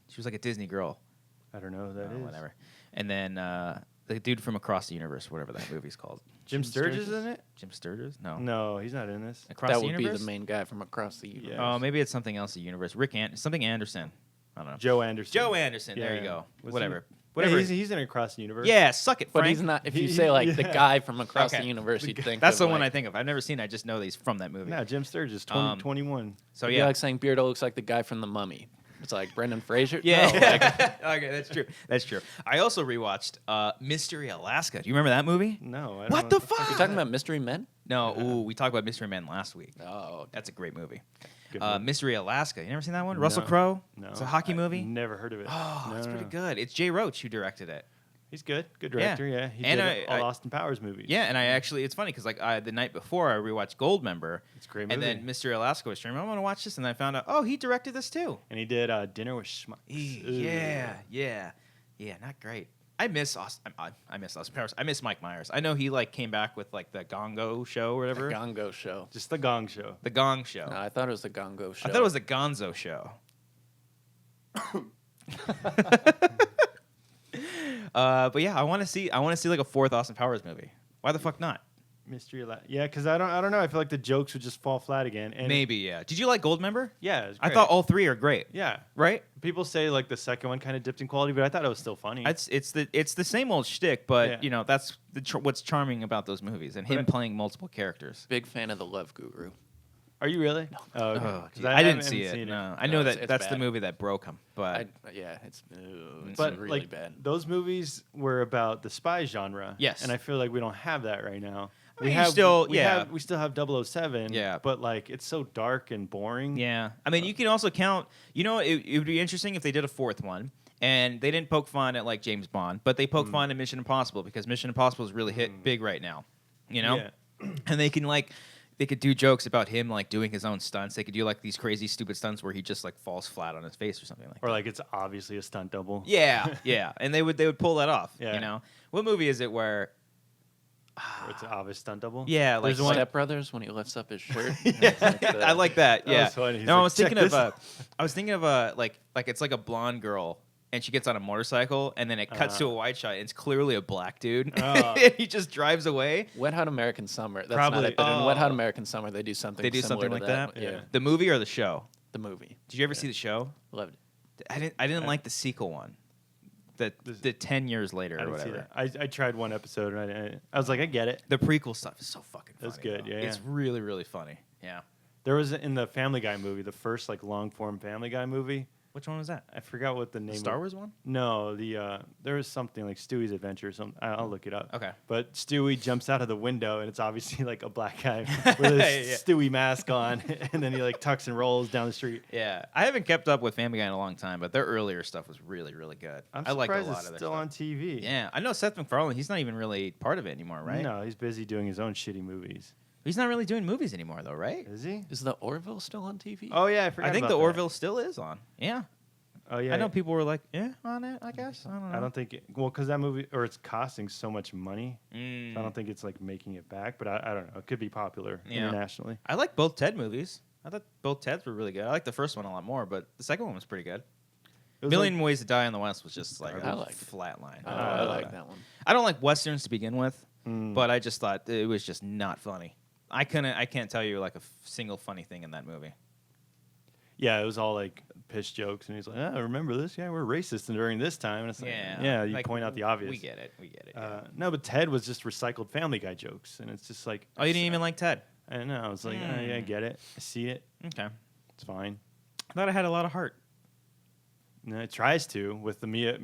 She was like a Disney girl. I don't know who that is. Whatever. And then the dude from Across the Universe, whatever that movie's called. Jim Sturgis is in it? Jim Sturgis? No. No, he's not in this. Across That the would be Universe? the main guy from across the universe. Yeah. Oh, maybe it's something else. The universe. something Anderson. I don't know. Joe Anderson. Joe Anderson. There you Yeah. go. Was Whatever. he- Whatever. Yeah, he's in Across the Universe. Yeah, suck it, But Frank. he's not. If you He- say like the yeah. guy from across Okay. the universe, you'd think That's of, the one like, I think of. I've never seen it. I just know that he's from that movie. No, Jim Sturgis, 21. So it'd be yeah. like saying Beardo looks like the guy from The Mummy. It's like Brendan Fraser. Yeah. No, like, Okay, that's true. That's true. I also rewatched Mystery Alaska. Do you remember that movie? No. I don't What know the what fuck? you talking about Mystery Men? No. Ooh, we talked about Mystery Man last week. Oh, That's a great movie. Good movie. Mystery Alaska. You never seen that one? Russell No. Crowe? No. It's a hockey movie. Never heard of it. Oh, it's No, pretty no. good. It's Jay Roach who directed it. He's good. Good director, yeah. He And did I- all Austin Powers movies. Yeah, and I actually, it's funny because like the night before I rewatched Goldmember. It's a great And movie. then Mystery Alaska was streaming. I want to watch this, and I found out, oh, he directed this too. And he did Dinner with Schmucks. Yeah, not great. I miss Austin. I miss Austin Powers. I miss Mike Myers. I know he like came back with like the Gongo show or whatever. the Gongo Show. Just the Gong Show. The Gong show. No, I thought it was the Gongo Show. I thought it was the Gonzo show. But yeah, I want to see like a fourth Austin Powers movie. Why the fuck not? Mystery Yeah, because I don't know. I feel like the jokes would just fall flat again. And Maybe, yeah. Did you like Goldmember? Yeah, it was I great. thought all three are great. Yeah. Right? People say like the second one kind of dipped in quality, but I thought it was still funny. It's the same old shtick, but Yeah. that's what's charming about those movies and him Right. playing multiple characters. Big fan of the Love Guru. Are you really? No. Oh, okay. Oh, 'Cause geez. I didn't haven't see it. seen No, I No, know it's- that it's that's the bad. movie that broke him, but Yeah, it's But really like bad. those movies were about the spy genre. Yes. And I feel like we don't have that right now. I mean, you still- we yeah. have we still have 007. Yeah. But like it's so dark and boring. yeah. I mean, you can also count. It would be interesting if they did a fourth one. And they didn't poke fun at like James Bond, but they poke fun at Mission Impossible because Mission Impossible is really hit big right now, Yeah. And they could do jokes about him like doing his own stunts. They could do like these crazy stupid stunts where he just like falls flat on his face or something like Or that. like it's obviously a stunt double. Yeah, and they would pull that off. Yeah. What movie is it where Where it's an obvious stunt double. Yeah, like There's one. Step Brothers when he lifts up his shirt. I like that. That Yeah. was funny. He's No, like, I was thinking "Check of this." I was thinking of like it's like a blonde girl and she gets on a motorcycle and then it cuts to a wide shot and it's clearly a black dude. Oh. And he just drives away. Wet Hot American Summer. That's Probably- not it. But in Wet Hot Oh. American Summer, they do something. They do similar something to like that? Yeah. The movie or the show? The movie. Did you ever see the show? Loved it. I didn't like the sequel one. The 10 years later I or didn't see whatever. that. I tried one episode and I was like, I get it. The prequel stuff is so fucking funny. That's good, though. yeah, It's yeah. really, really funny. Yeah. There was in the Family Guy movie, the first like long form Family Guy movie. Which one was that? I forgot what the name. The Star Wars one? No, there was something like Stewie's Adventure or something. I'll look it up. Okay. But Stewie jumps out of the window and it's obviously like a black guy with a Yeah. Stewie mask on, and then he like tucks and rolls down the street. Yeah. I haven't kept up with Family Guy in a long time, but their earlier stuff was really, really good. I'm I like a surprised lot it's of their still stuff. on TV. Yeah. I know Seth MacFarlane, he's not even really part of it anymore, right? No, he's busy doing his own shitty movies. He's not really doing movies anymore, though, right? Is he? Is the Orville still on TV? Oh yeah, I forgot. I think about the that. Orville still is on. Yeah. Oh yeah. I know people were like, on it, I guess. I don't know. I don't think. Well, because that movie or it's costing so much money. Mm. So I don't think it's like making it back. But I don't know. It could be popular Yeah. internationally. I like both Ted movies. I thought both Teds were really good. I like the first one a lot more, but the second one was pretty good. It was Million Ways to Die in the West was just like I a liked it. flat line. I like that one. I don't like westerns to begin with, Mm. but I just thought it was just not funny. I can't tell you like a single funny thing in that movie. Yeah, it was all like piss jokes, and he's like, "Oh, remember this? Yeah, we're racist during this time." And it's like, yeah, you like, point out the obvious. We get it. Yeah. No, but Ted was just recycled Family Guy jokes, and it's just like, Oh, you didn't even like Ted? I don't know. I was like, oh, yeah, I get it. I see it. Okay. It's fine. I thought I had a lot of heart. No, it tries to with the Mia.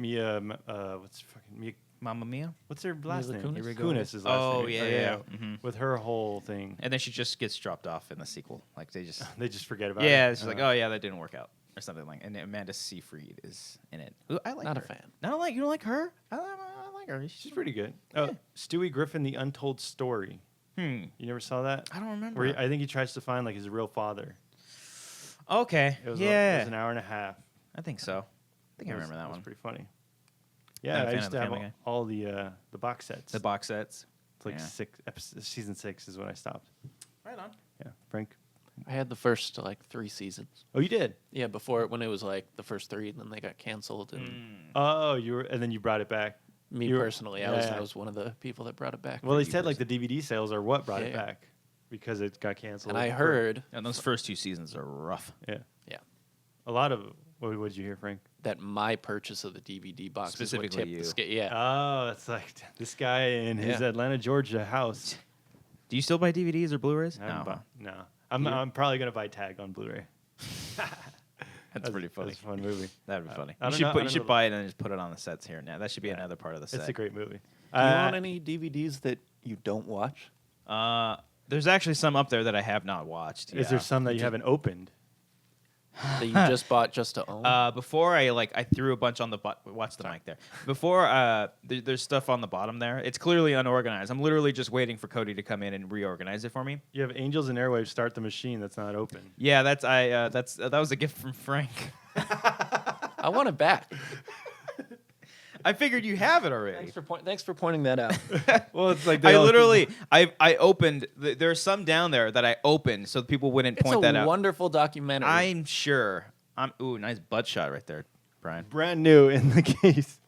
Mamma Mia. What's her last name? Kunis? Here we go. Kunis is last Oh, name. yeah. Mhm. With her whole thing, And then she just gets dropped off in the sequel. Like they just they just forget about it. yeah, it's just like, oh yeah, that didn't work out or something like. And Amanda Seyfried is in it. Who I like. Not a her. fan. I don't like you. Don't like her? I like her. She's pretty good. Yeah. Stewie Griffin, The Untold Story. Hmm. You never saw that? I don't remember. Where I think he tries to find like his real father. Okay. It was yeah. it was an hour and a half. I think so. I think I remember that It was one. pretty funny. Not a Yeah, I fan used of to the have Family Guy. all the box sets. The box sets. It's like yeah. season 6 is when I stopped. Right on. Yeah, Frank. I had the first like 3 seasons. Oh, you did. Yeah, before when it was like the first 3, and then they got canceled. And Oh, and then you brought it back. me you were- personally, yeah. I was one of the people that brought it back. Well, they for said like years. the DVD sales are what brought it Yeah. back because it got canceled. And I heard And those first 2 seasons are rough. Yeah. Yeah. A lot of what did you hear, Frank? that my purchase of the DVD box Specifically is what tipped you. the scale. Yeah. Oh, it's like this guy in his Yeah. Atlanta, Georgia house. Do you still buy DVDs or Blu-rays? I haven't No. bought- No. I'm probably gonna buy Tag on Blu-ray. That's pretty funny. That's a fun movie. That'd be funny. I You don't should know- I you don't should know- buy it and then just put it on the sets here now. That should be Yeah. another part of the set. It's a great movie. Do you own any DVDs that you don't watch? There's actually some up there that I have not watched. Is there some that you haven't opened? That you just bought just to own? Before I threw a bunch on the watch the mic there. Before there's stuff on the bottom there. It's clearly unorganized. I'm literally just waiting for Cody to come in and reorganize it for me. You have Angels and Airwaves Start the Machine that's not open. Yeah, that was a gift from Frank. I want it back. I figured you have it already. Thanks for pointing that out. Well, it's like I literally I opened. There's some down there that I opened so people wouldn't It's point that a out. wonderful documentary. I'm sure. Ooh, nice butt shot right there, Brian. brand new in the case.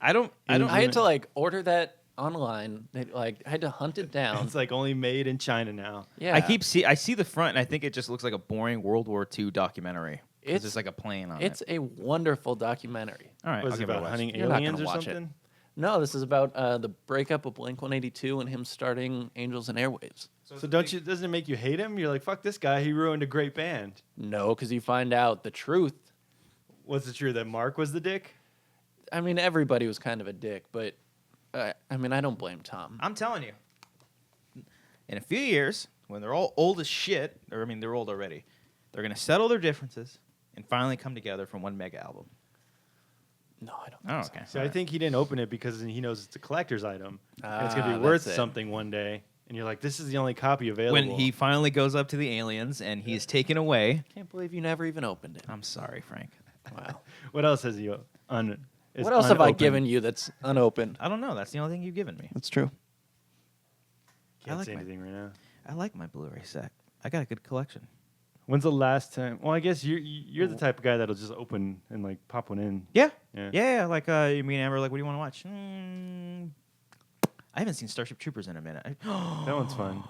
I don't. I had to like order that online. I had to hunt it down. It's like only made in China now. Yeah. I see the front and I think it just looks like a boring World War II documentary. It's just like a plane on It's it. a wonderful documentary. All right, Was I'll it give it a about watch. hunting You're not aliens gonna or watch it. something? No, this is about the breakup of Blink-182 and him starting Angels and Airwaves. So doesn't it make you hate him? You're like, fuck this guy. He ruined a great band. No, because you find out the truth. Was it true that Mark was the dick? I mean, everybody was kind of a dick, but I mean, I don't blame Tom. I'm telling you, in a few years, when they're all old as shit, or I mean, they're old already, they're gonna settle their differences and finally come together from one mega album. No, I don't. Oh, think okay. So I think he didn't open it because he knows it's a collector's item. And it's going to Ah, be worth that's it. something one day. And you're like, this is the only copy available. When he finally goes up to the aliens and he is taken away. so. Can't believe you never even opened it. I'm sorry, Frank. Wow. What else has he What else have I given you that's unopened? I don't know. That's the only thing you've given me. That's true. Can't like say my- anything right now. I like my Blu-ray set. I got a good collection. When's the last time? Well, I guess you're the type of guy that'll just open and like pop one in. Yeah. Yeah. Yeah. Like me and Amber, like, what do you want to watch? I haven't seen Starship Troopers in a minute. That one's fun.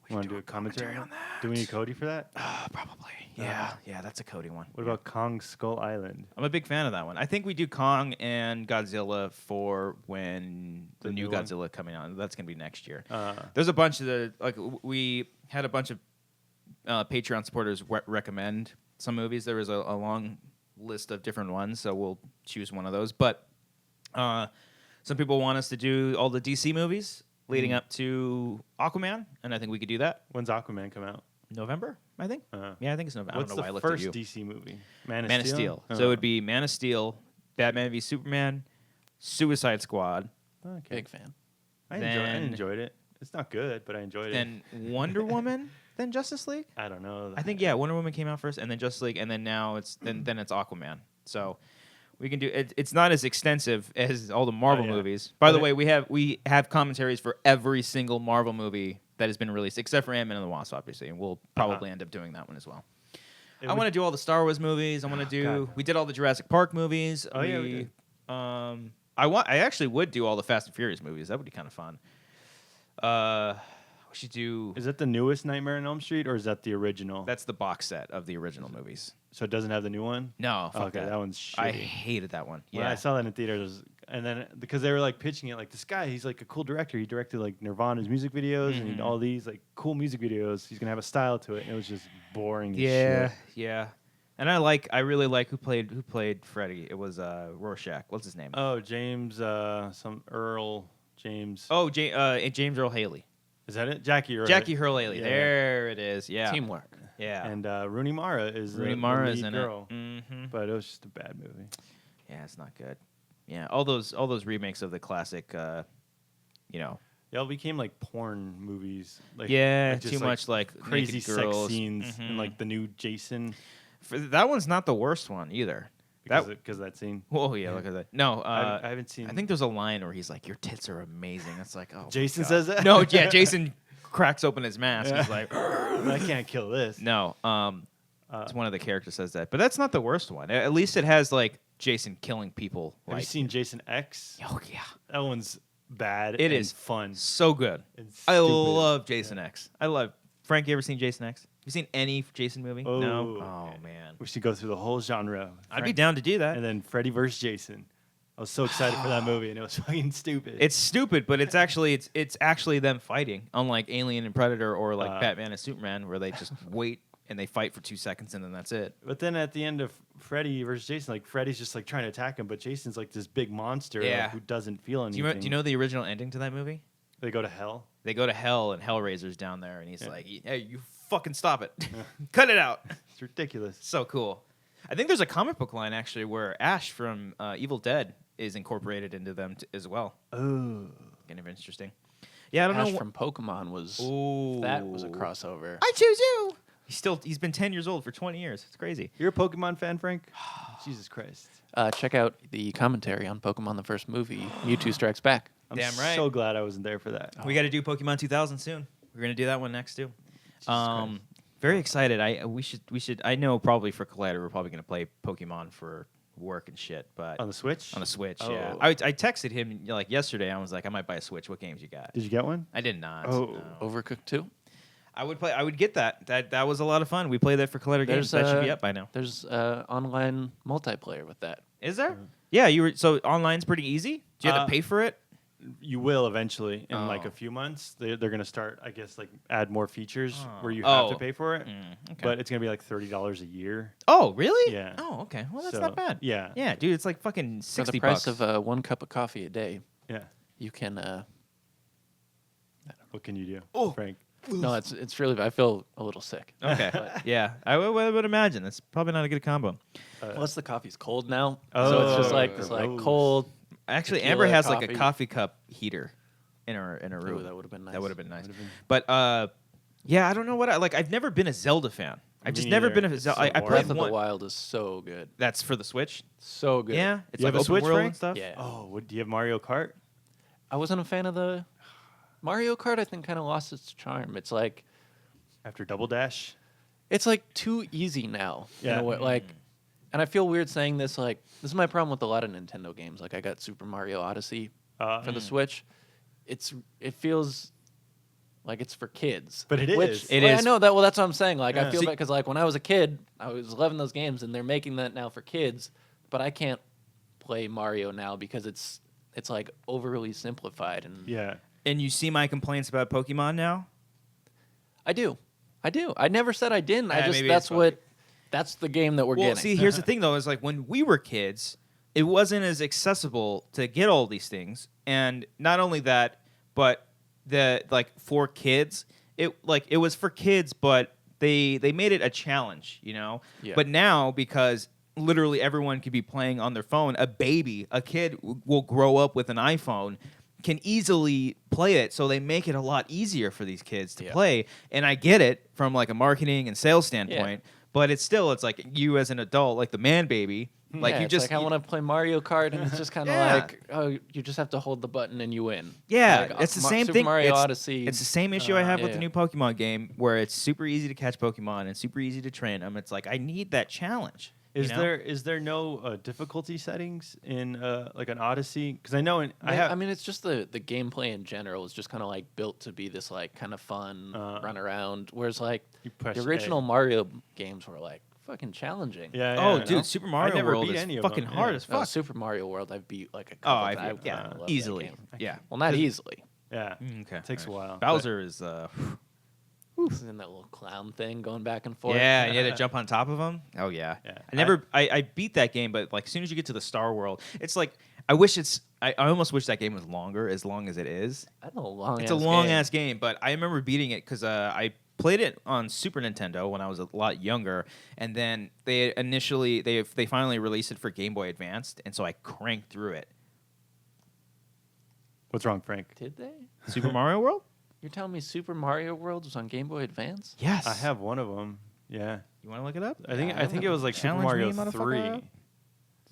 We Want should to do a commentary on that. Do we need Cody for that? Probably. Yeah. Yeah, that's a Cody one. What about Kong Skull Island? I'm a big fan of that one. I think we do Kong and Godzilla for when the The new new one? Godzilla coming out. That's gonna be next year. Uh, There's a bunch of we had a bunch of Patreon supporters recommend some movies. There was a long list of different ones, so we'll choose one of those. But some people want us to do all the DC movies leading up to Aquaman, and I think we could do that. When's Aquaman come out? November, I think. Yeah, I think it's November. What's I don't know why I the looked at first you. DC movie? Man Man of Steel. So it would be Man of Steel, Batman v Superman, Suicide Squad, Okay. Big fan. I Then- enjoyed it. It's not good, but I enjoyed it. then Wonder Woman, then Justice League. I don't know. I think Wonder Woman came out first, and then Justice League, and then now it's then it's Aquaman. So we can do it. It's not as extensive as all the Marvel yeah. movies. By the But way, we have commentaries for every single Marvel movie that has been released, except for Ant-Man and the Wasp, obviously, and we'll probably end up doing that one as well. I want to do all the Star Wars movies. I want to do. God. We did all the Jurassic Park movies. Oh, yeah, we did. I actually would do all the Fast and Furious movies. That would be kind of fun. We should do. Is that the newest Nightmare on Elm Street, or is that the original? That's the box set of the original movies. So it doesn't have the new one? No, fuck Okay, that one's shitty. I hated that one. When Yeah, I saw that in theaters, and then because they were like pitching it, like this guy, he's like a cool director. He directed like Nirvana's music videos and all these like cool music videos. He's gonna have a style to it, and it was just boring. As yeah, shit. yeah. And I really like who played Freddy. It was Rorschach. What's his name? Oh, James, some Earl James. Oh, James Earl Haley. Is that it? Jackie Earl. Jackie Earl Haley. Yeah. There it is. Yeah. Teamwork. Yeah. And Rooney Mara is Rooney the Mara is lead in girl. it. Mm-hmm. But it was just a bad movie. Yeah, it's not good. Yeah, all those remakes of the classic, Yeah, it became like porn movies. Like, yeah, like just, too much like crazy naked sex girls. scenes Mhm. and like the new Jason That one's not the worst one either. because of that scene. Oh yeah, look at that. No, I haven't seen. I think there's a line where he's like, "Your tits are amazing." It's like, oh, my Jason God. says that? No, yeah, Jason cracks open his mask. Yeah. He's like, I can't kill this. no. It's one of the characters says that, but that's not the worst one. At least it has like Jason killing people. Have you seen Jason X? Oh yeah, That one's bad. It and is fun. so good. And I stupid. love Jason X. I love. Frank, you ever seen Jason X? You seen any Jason movie? Oh, no. okay. Oh man, We should go through the whole genre. I'd be down to do that. And then Freddy vs. Jason. I was so excited for that movie, and it was fucking stupid. It's stupid, but it's actually them fighting, unlike Alien and Predator or like Batman and Superman, where they just wait and they fight for 2 seconds and then that's it. But then at the end of Freddy vs. Jason, like Freddy's just like trying to attack him, but Jason's like this big monster Yeah. who doesn't feel Do anything. you know the original ending to that movie? They go to hell. They go to hell and Hellraiser's down there, and he's Yeah. like, "Hey, you fucking stop it, cut it out." It's ridiculous. So cool. I think there's a comic book line actually where Ash from Evil Dead is incorporated into them as well. Oh. Kind of interesting. Yeah, I don't Ash know. from Pokemon was Ooh. that was a crossover. I choose you. He's been 10 years old for 20 years. It's crazy. You're a Pokemon fan, Frank? Jesus Christ. Check out the commentary on Pokemon the first movie, Mewtwo Strikes Back. I'm Damn right. so glad I wasn't there for that. We got to do Pokemon 2000 soon. We're gonna do that one next too. Christ. Very excited. We should. I know probably for Collider we're probably gonna play Pokemon for work and shit. But On the Switch? on a Switch, Oh. yeah. I texted him like yesterday. I was like, I might buy a Switch. What games you got? Did you get one? I did not. Oh. no. Overcooked 2. I would play. I would get that. That was a lot of fun. We played that for Collider Games. That should be up by now. There's online multiplayer with that. Is there? Yeah. You were so online's pretty easy. Do you have to Uh, pay for it? You will eventually in like Oh. a few months. They're going to start, I guess, like add more features where you Oh. have to pay for it. Okay. But it's going to be like $30 a year. Oh, really? Yeah. Oh, okay. Well, that's So, not bad. yeah. Yeah, dude. It's like fucking For the $60 price bucks. of 1 cup of coffee a day, Yeah. you can. What can you do, Oh. Frank? No, it's really. I feel a little sick. Okay. Yeah, I would imagine it's probably not a good combo. Plus the coffee's cold now, so Oh, it's just like this like gross. cold. Actually, Tequila, Amber has like a coffee. coffee cup heater in her room. Ooh, that would have been nice. That would have been nice. Would've been- But yeah, I don't know what I like. I've never been a Zelda fan. I've just Me never neither. been a It's Zelda. so I boring. played Breath of one. the Wild is so good. That's for the Switch. So good. Yeah, it's You like have a open Switch, world Frank? and stuff. Yeah. Oh, do you have Mario Kart? I wasn't a fan of the Mario Kart, I think, kind of lost its charm. It's like After Double Dash. it's like too easy now. In Yeah. a way, like, and I feel weird saying this. Like, this is my problem with a lot of Nintendo games. Like, I got Super Mario Odyssey for the Switch. It feels like it's for kids. But it which, is. It well, is. I know that. Well, that's what I'm saying. Like, Yeah. I feel bad because, like, when I was a kid, I was loving those games, and they're making that now for kids. But I can't play Mario now because it's like overly simplified. And Yeah. And you see my complaints about Pokemon now? I do. I never said I didn't. I Yeah, just maybe that's it's that's the game that we're Well, getting. see, here's the thing, though, is like when we were kids, it wasn't as accessible to get all these things. And not only that, but for kids, it was for kids, but they made it a challenge, you know? Yeah. But now, because literally everyone could be playing on their phone, a kid will grow up with an iPhone, can easily play it, so they make it a lot easier for these kids to play. And I get it from like a marketing and sales standpoint, but it's like you as an adult, like the man baby, like yeah, you it's just like I want to play Mario Kart, and it's just kind of Yeah. like, oh, you just have to hold the button and you win. Yeah, Like, it's the Mar- same Super thing. Mario it's, Odyssey. It's the same issue I have with the yeah. new Pokemon game, where it's super easy to catch Pokemon and super easy to train them. It's like I need that challenge. Is you know? there no difficulty settings in like an Odyssey? Because I know I mean, it's just the gameplay in general is just kind of like built to be this like kind of fun run around. Whereas like You press the original A. Mario games were like fucking challenging. Yeah. Oh, yeah, dude, Super Mario never World beat is any of fucking them, hard yeah. as Oh, fuck. Super Mario World, I've beat like a Oh, couple. I times. yeah, love that easily. game. Yeah. Well, not easily. Yeah. Okay. Takes a while. Bowser is Isn't that little clown thing going back and forth? yeah, and you had to jump on top of him. Oh yeah. Yeah. I beat that game, but like as soon as you get to the Star World, it's like I almost wish that game was longer, as long as it is. That's a long. It's a long ass game, but I remember beating it because I played it on Super Nintendo when I was a lot younger, and then they finally released it for Game Boy Advanced, and so I cranked through it. What's wrong, Frank? Did they? Super Mario World? You're telling me Super Mario World was on Game Boy Advance? Yes. I have one of them. Yeah. You want to look it up? I think it was like Super Challenge Mario me, motherfucker. 3.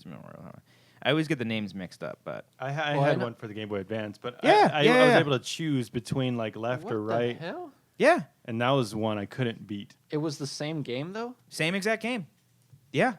Super Mario. Huh? I always get the names mixed up, but I Well, I had know- one for the Game Boy Advance, but Yeah, I yeah, was yeah. able to choose between like left What or right, the hell? yeah, and that was one I couldn't beat. It was the same game though? same exact game. Yeah,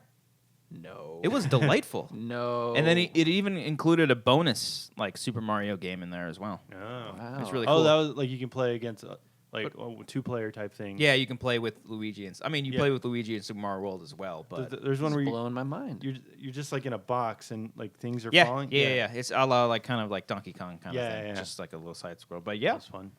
No. it was delightful. No. And then it even included a bonus like Super Mario game in there as well. Oh. Wow. It's really Oh, cool. that was like you can play against like a 2-player type thing. Yeah, you can play with Luigi and you Yeah. play with Luigi in Super Mario World as well. But There's one It's where blowing my mind. you're just like in a box and like things are yeah, falling. yeah. It's a la like kind of like Donkey Kong kind of Yeah, thing, yeah. just like a little side scroll. But yeah, That's fun.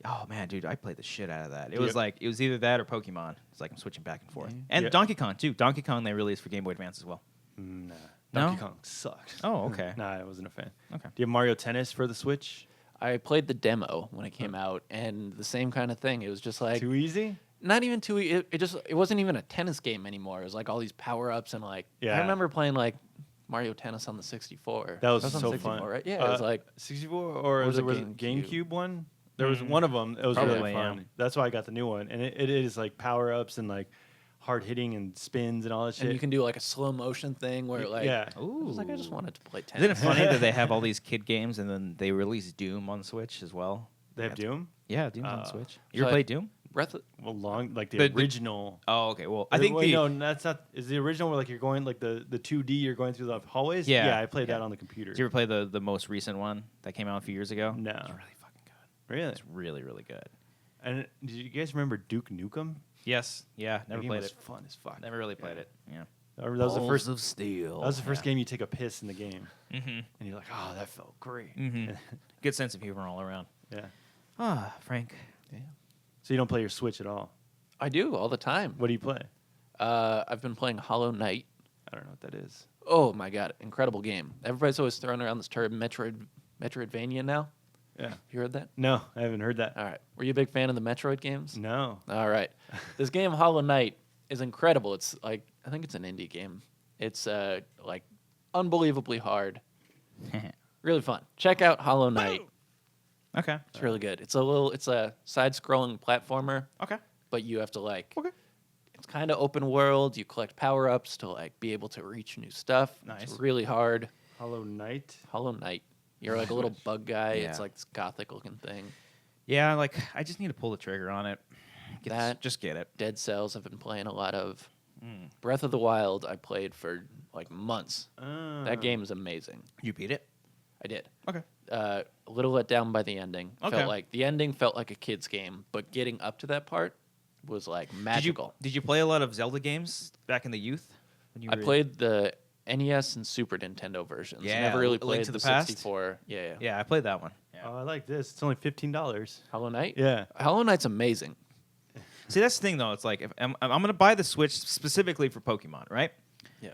oh man, dude, I played the shit out of that. It Yep. was like it was either that or Pokemon. It's like I'm switching back and forth. Yeah. And Yeah. Donkey Kong too. Donkey Kong they released for Game Boy Advance as well. Nah. No? Donkey Kong sucks. Oh, okay. Nah, I wasn't a fan. Okay. Do you have Mario Tennis for the Switch? I played the demo when it came out, and the same kind of thing. It was just like Too easy? not even too. It wasn't even a tennis game anymore. It was like all these power ups and like. Yeah. I remember playing like Mario Tennis on the 64. That was on so 64, fun. right? Yeah, it was like 64 or was was it it GameCube? GameCube one? There was one of them. It was Probably, really fun. yeah. That's why I got the new one, and it is like power ups and like hard hitting and spins and all that shit. and you can do like a slow motion thing where like yeah. I was like I just wanted to play tennis. Isn't it funny that they have all these kid games and then they release Doom on Switch as well? They have Doom. Yeah, Doom's on Switch. You so ever I- played Doom? Breath of, Well, like the The- original. Oh, okay. Well, I think Wait, the no, that's not. Is the original where like you're going like the 2D? You're going through the hallways. Yeah, Yeah, I played yeah. that on the computer. Did you ever play the most recent one that came out a few years ago? No. It's really fucking good. Really? It's really really good. And did you guys remember Duke Nukem? Yes. Yeah. That Never game played was it. fun as fuck. Never really played it. Yeah. That was the first. of Steel. That was the first game you take a piss in the game, Mm-hmm. and you're like, oh, that felt great. Mm-hmm. Good sense of humor all around. Yeah. Ah, Frank. So you don't play your Switch at all. I do all the time. What do you play? I've been playing Hollow Knight. I don't know what that is. Oh my god, incredible game! Everybody's always throwing around this term Metroidvania now. Yeah. You heard that? No, I haven't heard that. All right. Were you a big fan of the Metroid games? No. All right. This game Hollow Knight is incredible. It's like I think it's an indie game. It's like unbelievably hard. Really fun. Check out Hollow Knight. Okay. It's really good. It's a side-scrolling platformer, Okay. but you have to like Okay. it's kind of open world. You collect power-ups to like be able to reach new stuff. Nice. It's really hard. Hollow Knight. Hollow Knight. You're like a little bug guy. Yeah. It's like this gothic looking thing. Yeah, like I just need to pull the trigger on it. Just get it. Dead Cells I've been playing a lot of. Breath of the Wild I played for like months. That game is amazing. You beat it? I did. Okay. A little let down by the ending. Okay. Felt like the ending felt like a kid's game, but getting up to that part was like magical. Did you play a lot of Zelda games back in the youth? When you I were- played the NES and Super Nintendo versions. Yeah, Never really Link played to the the Past? 64. Yeah. Yeah, I played that one. Oh, I like this. It's only $15. Hollow Knight? Yeah. Hollow Knight's amazing. See, that's the thing though. It's like if I'm going to buy the Switch specifically for Pokemon, right? Yeah.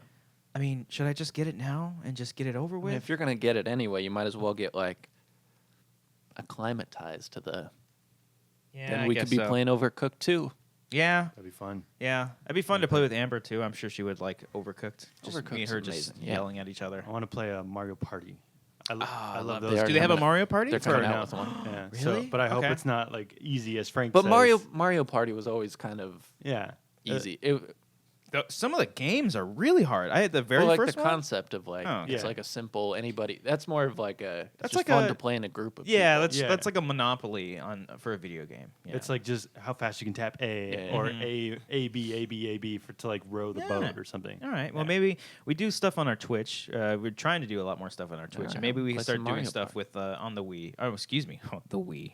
I mean, should I just get it now and just get it over I mean, with? if you're going to get it anyway, you might as well get like acclimatized to the. Yeah, Then I we guess could be so. playing Overcooked too. Yeah, That'd be fun. yeah. It'd be fun to play with Amber too. I'm sure she would like Overcooked. Just me and Overcooked's her just amazing, yeah. yelling at each other. I want to play a Mario Party. I love love those. those. They are Do they have a coming out- Mario Party? They're coming Or out no. with one. Yeah. Really? So, but I hope Okay. it's not like easy as Frank But says. Mario Party was always kind of Yeah. easy. Some of the games are really hard. I had the very well, like first the one. concept of like Oh. it's Yeah. like a simple anybody. That's more of like a. That's That's like fun a- to play in a group of. Yeah, people. that's like a Monopoly for a video game. Yeah. It's like just how fast you can tap A Yeah. or A B for to like row the Yeah. boat or something. All right. Well, Yeah. maybe we do stuff on our Twitch. We're trying to do a lot more stuff on our Twitch. Alright, And maybe we play start some doing Mario stuff Party. with on the Wii. Oh, excuse me, the Wii.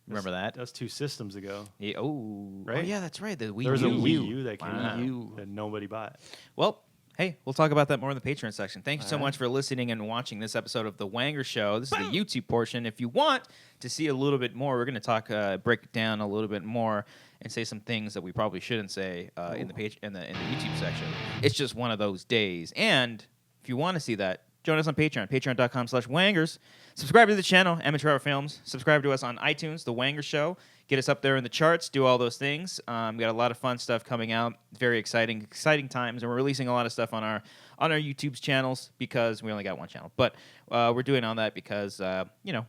Remember that? That was 2 systems ago. Yeah. Oh, Right? Oh, yeah, that's right. The Wii. There was a U. Wii U that came Wow. out that nobody bought. Well, hey, we'll talk about that more in the Patreon section. Thank you so All right. much for listening and watching this episode of The Wanger Show. This is the YouTube portion. If you want to see a little bit more, we're going to talk, break it down a little bit more and say some things that we probably shouldn't say in the page in the YouTube section. It's just one of those days. And if you want to see that, join us on Patreon, patreon.com/wangers. Subscribe to the channel, Amateur Hour Films. Subscribe to us on iTunes, The Wanger Show. Get us up there in the charts, do all those things. We got a lot of fun stuff coming out. Very exciting times. And we're releasing a lot of stuff on our YouTube's channels because we only got one channel. But we're doing all that because,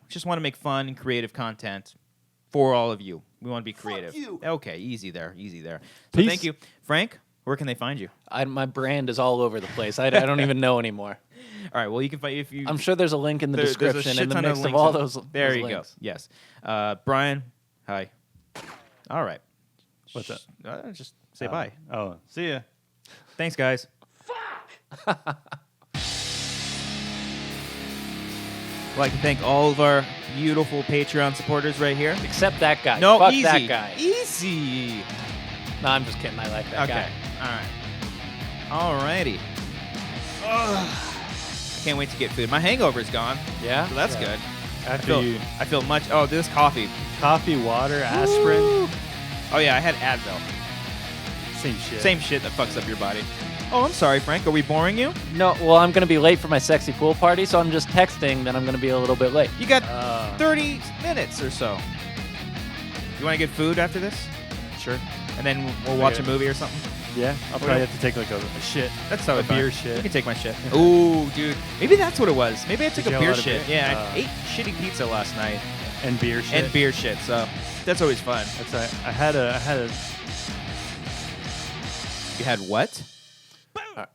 just want to make fun and creative content for all of you. We want to be creative. you. Okay, easy there. So Peace. thank you. Frank, where can they find you? My brand is all over the place. I don't even know anymore. All right, well, you can find if you... I'm sure there's a link in the There's a description shit in the ton of mix of links all in- those. There those you links. go. Yes. Brian, hi. All right. What's up? Just say bye. Oh, see ya. Thanks, guys. I'd like to thank all of our beautiful Patreon supporters right here. Except that guy. No, Fuck easy. that guy. Easy. No, I'm just kidding. I like that Okay. guy. All right. Alrighty. I can't wait to get food. My hangover is gone, Yeah. so that's Yeah. good. After you I feel much. Oh, this coffee. coffee, water, aspirin, Woo. Oh yeah, I had Advil. same shit. Same shit that fucks up your body. Oh, I'm sorry, Frank. Are we boring you? No, well, I'm gonna be late for my sexy pool party, so I'm just texting that I'm gonna be a little bit late. You got Uh, 30 minutes or so. You want to get food after this? Sure. And then we'll watch a Okay. movie or something? Yeah, I'll probably have to take like a shit. That's totally A beer fine. shit. You can take my shit. Ooh, dude. Maybe that's what it was. Maybe I took Did you a have a beer lot of shit. beer? Yeah, I ate shitty pizza last night. And beer shit. And beer shit, so that's always fun. That's right. I had a You had what?